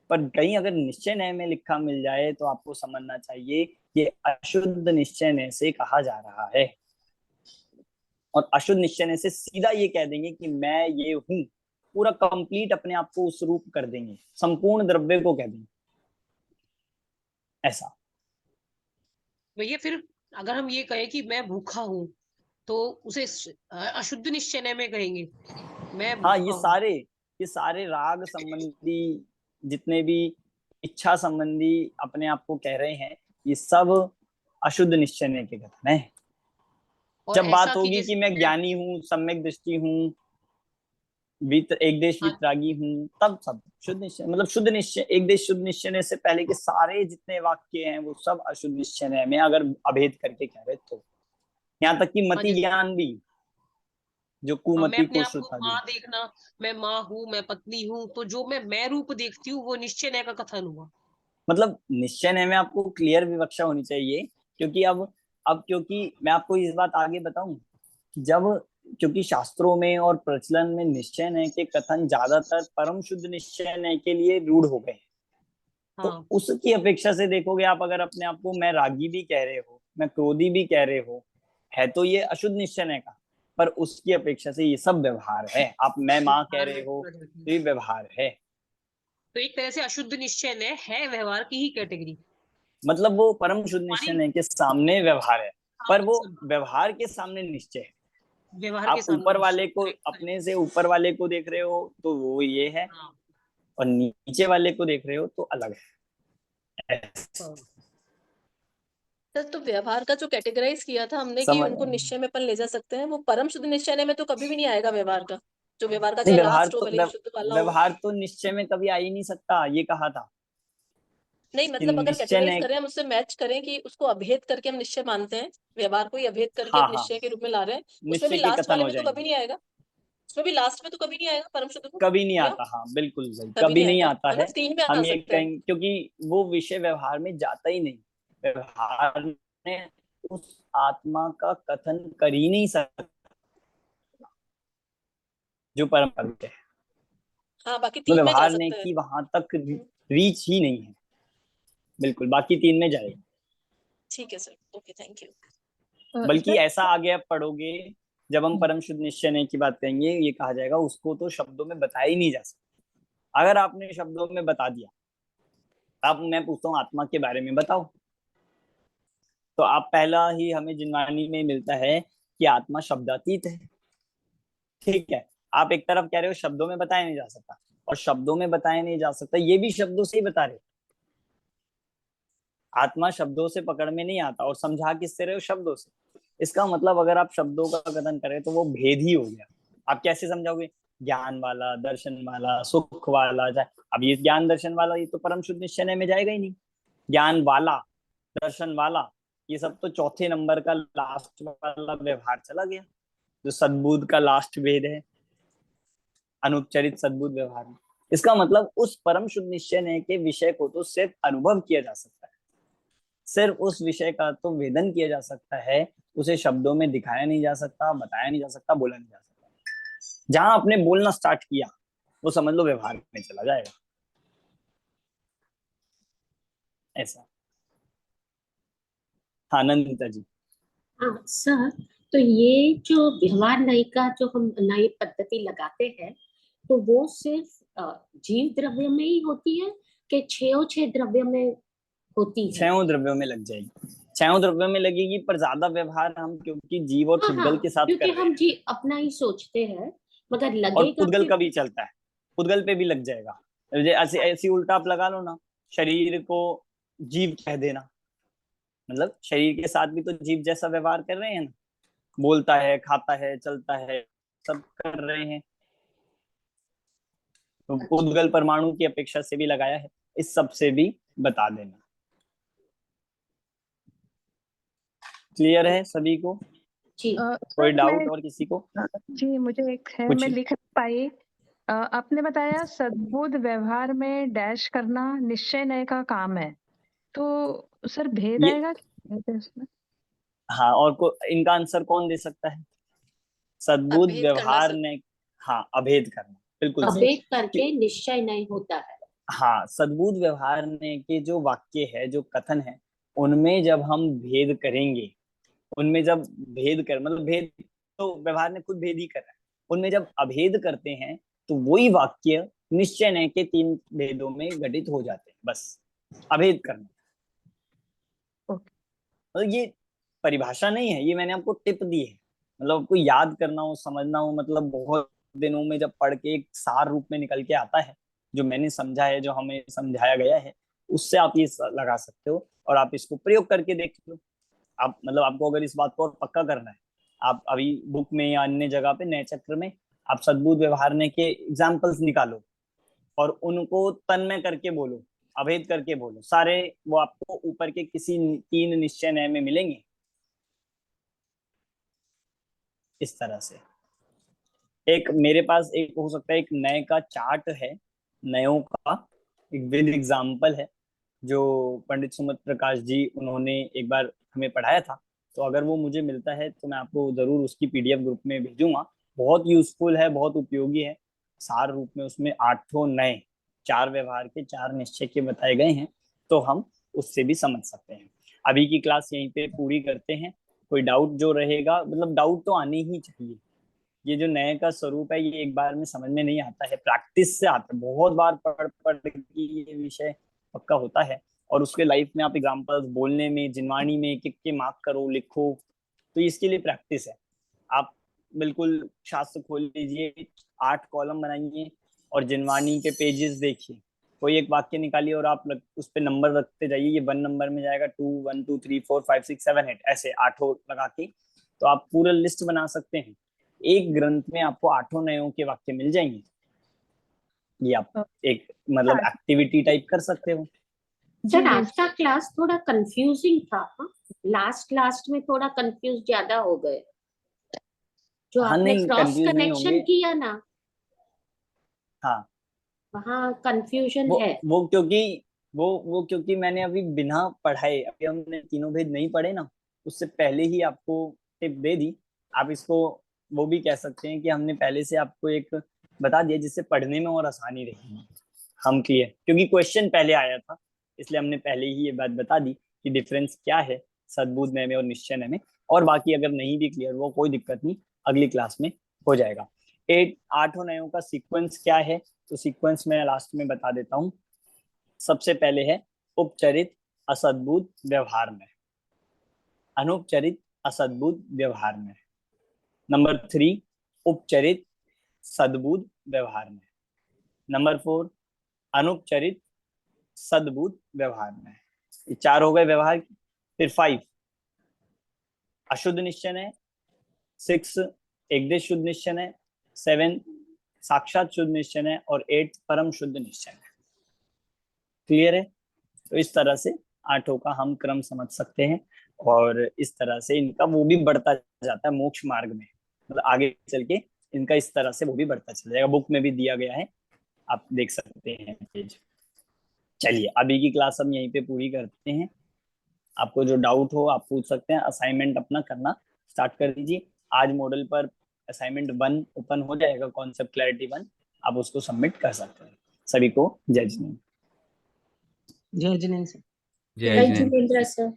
पर कहीं अगर निश्चय नय में लिखा मिल जाए तो आपको समझना चाहिए ये अशुद्ध निश्चय नय से कहा जा रहा है। और अशुद्ध निश्चय से सीधा ये कह देंगे कि मैं ये हूं, पूरा कंप्लीट अपने आप को उस रूप कर देंगे, संपूर्ण द्रव्य को कह देंगे ऐसा। भैया फिर अगर हम ये कहें कि मैं भूखा हूँ, तो उसे अशुद्ध निश्चय में कहेंगे, मैं हाँ, भूखा हूँ। ये सारे राग संबंधी जितने भी इच्छा संबंधी अपने आप को कह रहे हैं, ये सब अशुद्ध निश्चय के कथन है। और जब ऐसा बात कि होगी जैसे कि मैं ज्ञानी हूँ, सम्यक दृष्टि हूँ, एक देश हाँ, वितरागी हूँ, तब सब शुद्ध निश्चय, मतलब शुद्ध निश्चय, एक देश शुद्ध निश्चय से पहले के सारे जितने वाक्य हैं वो सब अशुद्ध निश्चय में अगर अभेद करके कह रहे तो, यहाँ तक कि हाँ, मति जैसे ज्ञान भी, जो मैं कुमति अपने को आप को श्रुता माँ देखना, मैं माँ हूँ, मैं पत्नी हूँ, तो जो मैं रूप देखती हूँ वो निश्चय का कथन हुआ। मतलब निश्चय में आपको क्लियर विवक्षा होनी चाहिए, क्योंकि अब क्योंकि मैं आपको इस बात आगे बताऊं, जब क्योंकि शास्त्रों में और प्रचलन में निश्चय नय के कथन ज्यादातर परम शुद्ध निश्चय नय के लिए रूढ़ हो गए हैं। तो हाँ, उसकी अपेक्षा से देखोगे आप, अगर अपने आप को मैं रागी भी कह रहे हो, मैं क्रोधी भी कह रहे हो, है तो ये अशुद्ध निश्चय नय का, पर उसकी अपेक्षा से ये सब व्यवहार है। आप मैं माँ कह व्यवहार रहे में हो पूरा जाती है। तो ये व्यवहार है, तो एक तरह से अशुद्ध निश्चय है व्यवहार की ही कैटेगरी। मतलब वो परम शुद्ध निश्चय हमारी नय के सामने व्यवहार है, पर हाँ, वो सब व्यवहार के सामने निश्चय है। व्यवहार के आप सामने ऊपर निश्चय। वाले को, करेक्ट, करेक्ट। अपने से ऊपर वाले को देख रहे हो तो वो ये है, हाँ, और नीचे वाले को देख रहे हो तो अलग है। हाँ, सर, तो व्यवहार का जो कैटेगराइज किया था हमने कि समझ, उनको निश्चय में अपन ले जा सकते हैं, वो परम शुद्ध निश्चय में तो कभी भी नहीं आएगा व्यवहार का। जो व्यवहार का नहीं, चाहे लास्ट हो, भले ही शुद्ध वाला हो। व्यवहार तो निश्चय में कभी आ ही नहीं सकता, ये कहा था नहीं, कि मतलब अगर निश्चय कैटेगराइज ने, करें, हम उससे मैच करें कि उसको अभेद करके हम निश्चय मानते हैं, व्यवहार को ही अभेद करके हाँ एक हाँ, निश्चय के रूप में ला रहे हैं, उसमें भी निश्चय के लास्ट कथन वाले हो में तो कभी जाएंगे। नहीं आएगा। उसमें भी लास्ट में तो कभी नहीं आएगा परम शुद्ध को, कभी नहीं या आता, हाँ बिल्कुल सही, कभी कभी नहीं नहीं आएगा, आता है ना? है। तीन में आ हम ये सकता है। कहेंगे क्योंकि वो विषय व्यवहार में जाता ही नहीं, व्यवहार में उस आत्मा का कथन कर ही नहीं सकता जो परम पवित्र है। हाँ, बाकी तो तीन में जा व्यवहार ने सकता है। की वहां तक रीच ही नहीं है, बिल्कुल, बाकी तीन में जाएगा। ठीक है सर, ओके, थैंक यू। बल्कि सर ऐसा आगे आप पढ़ोगे, जब हम परम शुद्ध निश्चय की बात करेंगे, ये कहा जाएगा उसको तो शब्दों में बताया ही नहीं जा सकता। अगर आपने शब्दों में बता दिया, अब मैं पूछता हूँ आत्मा के बारे में बताओ, तो आप पहला ही हमें जिनवाणी में मिलता है कि आत्मा शब्दातीत है। ठीक है, आप एक तरफ कह रहे हो शब्दों में बताया नहीं जा सकता, और शब्दों में बताया नहीं जा सकता ये भी शब्दों से ही बता रहे हो। आत्मा शब्दों से पकड़ में नहीं आता, और समझा किससे रहे हो? शब्दों से। इसका मतलब अगर आप शब्दों का कथन करें तो वो भेद ही हो गया। आप कैसे समझाओगे? ज्ञान वाला, दर्शन वाला, सुख वाला जाए, अब ये ज्ञान दर्शन वाला ये तो परम शुद्ध निश्चय में जाएगा ही नहीं। ज्ञान वाला, दर्शन वाला, ये सब तो चौथे नंबर का लास्ट वाला व्यवहार चला गया, जो सद्बुद्ध का लास्ट भेद है, अनुपचरित सद्बुद्ध व्यवहार में। इसका मतलब उस परम शुद्ध निश्चय के विषय को तो सिर्फ अनुभव किया जा सकता है, सिर्फ उस विषय का तो वेदन किया जा सकता है, उसे शब्दों में दिखाया नहीं जा सकता, बताया नहीं जा सकता, बोला नहीं जा सकता। जहां आपने बोलना स्टार्ट किया वो समझ लो व्यवहार में चला जाएगा, ऐसा। हाँ नंदिता जी। हाँ सर, तो ये जो व्यवहार न्याय का जो हम नई पद्धति लगाते हैं, तो वो सिर्फ जीव द्रव्य में ही होती है कि छह द्रव्य में होती है? छयों द्रव्यों में लग जाएगी, छयों द्रव्यों में लगेगी, पर ज्यादा व्यवहार हम क्योंकि जीव और हाँ पुद्गल हाँ, के साथ क्योंकि कर रहे हम हैं, जी अपना ही सोचते हैं, मगर और लगेगा पुद्गल कि का भी चलता है, पुद्गल पे भी लग जाएगा। ऐसी हाँ ऐसी उल्टा आप लगा लो ना, शरीर को जीव कह देना, मतलब शरीर के साथ भी तो जीव जैसा व्यवहार कर रहे हैं ना, बोलता है, खाता है, चलता है, सब कर रहे हैं। तो अच्छा, उद्गल परमाणु की अपेक्षा से भी लगाया है, इस सब से भी बता देना। क्लियर है सभी को? जी कोई सर डाउट मैं और किसी को? जी मुझे एक है, मैं पूछिए। लिख नहीं पाई। आपने बताया सद्बुद्ध व्यवहार में डैश करना निश्चय नय का काम है, तो सर भेद ये आएगा क्या भेद है उसमें? हाँ, और इनका आंसर कौन दे सकता है? सद्बुद्ध अभेद करना व्यवहार सर। ने, हाँ अभेद करना, बिल्कुल सही। अभेद करके निश्चय नहीं होता है। हाँ, सद्बुद्ध व्यवहार ने के जो वाक्य है, जो कथन है, उनमें जब हम भेद करेंगे, उनमें जब भेद कर, मतलब भेद तो व्यवहार ने खुद भेद ही कर रहा है, उनमें जब अभेद करते हैं तो वही वाक्य निश्चय नय के तीन भेदों में घटित हो जाते हैं, बस अभेद करना। ओके। मतलब ये परिभाषा नहीं है, ये मैंने आपको टिप दी है। मतलब आपको याद करना हो, समझना हो, मतलब बहुत दिनों में जब पढ़ के एक सार रूप में निकल के आता है, जो मैंने समझा है, जो हमें समझाया गया है, उससे आप ये लगा सकते हो और आप इसको प्रयोग करके देख लो। आप मतलब आपको अगर इस बात को और पक्का करना है, आप अभी बुक में या अन्य जगह पे नए चक्र में आप सद्बुद्ध व्यवहारने के एग्जाम्पल्स निकालो और उनको तन्मय करके बोलो, अभेद करके बोलो, सारे वो आपको ऊपर के किसी 3 निश्चय नय में मिलेंगे। इस तरह से एक मेरे पास एक हो सकता है, एक नए का चार्ट है, नयों का एक विद एग्जाम्पल है, जो पंडित सुमत प्रकाश जी उन्होंने एक बार हमें पढ़ाया था। तो अगर वो मुझे मिलता है तो मैं आपको जरूर उसकी पीडीएफ ग्रुप में भेजूंगा। बहुत यूजफुल है, बहुत उपयोगी है। सार रूप में उसमें 8 नए 4 व्यवहार के 4 निश्चय के बताए गए हैं, तो हम उससे भी समझ सकते हैं। अभी की क्लास यहीं पे पूरी करते हैं। कोई डाउट जो रहेगा, मतलब डाउट तो आने ही चाहिए। ये जो नए का स्वरूप है, ये एक बार में समझ में नहीं आता है, प्रैक्टिस से आता है। बहुत बार पढ़ पढ़ के ये विषय पक्का होता है और उसके लाइफ में आप एग्जांपल्स बोलने में, जिनवाणी में एक एक के मार्क करो, लिखो, तो इसके लिए प्रैक्टिस है। आप बिल्कुल शास्त्र खोल लीजिए, 8 कॉलम बनाइए और जिनवाणी के पेजेस देखिए, कोई एक वाक्य निकालिए और आप उस पर नंबर रखते जाइए। ये 1 नंबर में जाएगा, 2 1 2 3 4 5 6 7 8 ऐसे 8 लगा के तो आप पूरा लिस्ट बना सकते हैं। एक ग्रंथ में आपको 8 नयों के वाक्य मिल जाएंगे। ये आप एक मतलब एक्टिविटी टाइप कर सकते हो। सर आज का क्लास थोड़ा कंफ्यूजिंग था। लास्ट में थोड़ा कंफ्यूज ज्यादा हो गए। जो हाँ, आपने नहीं क्रॉस कंफ्यूज नहीं कनेक्शन होंगे। किया ना, हाँ, वहाँ कंफ्यूजन है। वो क्योंकि मैंने अभी बिना पढ़ाए, अभी हमने तीनों भेद नहीं पढ़े ना, उससे पहले ही आपको टिप दे दी। आप इसको वो भी कह सकते हैं कि हमने पहले से आपको एक बता दिया, जिससे पढ़ने में और आसानी रहेगी। हम क्लियर, क्योंकि क्वेश्चन पहले आया था, इसलिए हमने पहले ही ये बात बता दी कि डिफरेंस क्या है सद्बुद्ध नय में और निश्चय नय में। और बाकी अगर नहीं भी क्लियर, वो कोई दिक्कत नहीं, अगली क्लास में हो जाएगा। 8 नयों का सीक्वेंस क्या है, तो सीक्वेंस मैं लास्ट में बता देता हूँ। सबसे पहले है उपचरित असद्बुद्ध व्यवहार में, अनुपचरित असद्बुद्ध व्यवहार में। नंबर 3 उपचरित सद्बुद्ध व्यवहार में। नंबर 4 अनुपचरित सद्बुद्ध व्यवहार में। ये 4 हो गए व्यवहार। फिर 5 अशुद्ध निश्चय है, 6 एकदेश शुद्ध निश्चय है, 7 साक्षात शुद्ध निश्चय है और 8 परम शुद्ध निश्चय है। क्लियर है? तो इस तरह से 8 का हम क्रम समझ सकते हैं और इस तरह से इनका वो भी बढ़ता जाता है मोक्ष मार्ग में। मतलब आगे चल के इनका इस तरह से वो भी बढ़ता चला जाएगा। बुक में भी दिया गया है, आप देख सकते हैं पेज। चलिए अभी की क्लास हम यहीं पे पूरी करते हैं। आपको जो डाउट हो आप पूछ सकते हैं। असाइनमेंट अपना करना स्टार्ट कर दीजिए। आज मॉडल पर असाइनमेंट 1 ओपन हो जाएगा, कॉन्सेप्ट क्लैरिटी 1। आप उसको सबमिट कर सकते हैं। सभी को जय जिनेन्द्र। जय जिनेन्द्र सर। जय जिनेन्द्र सर।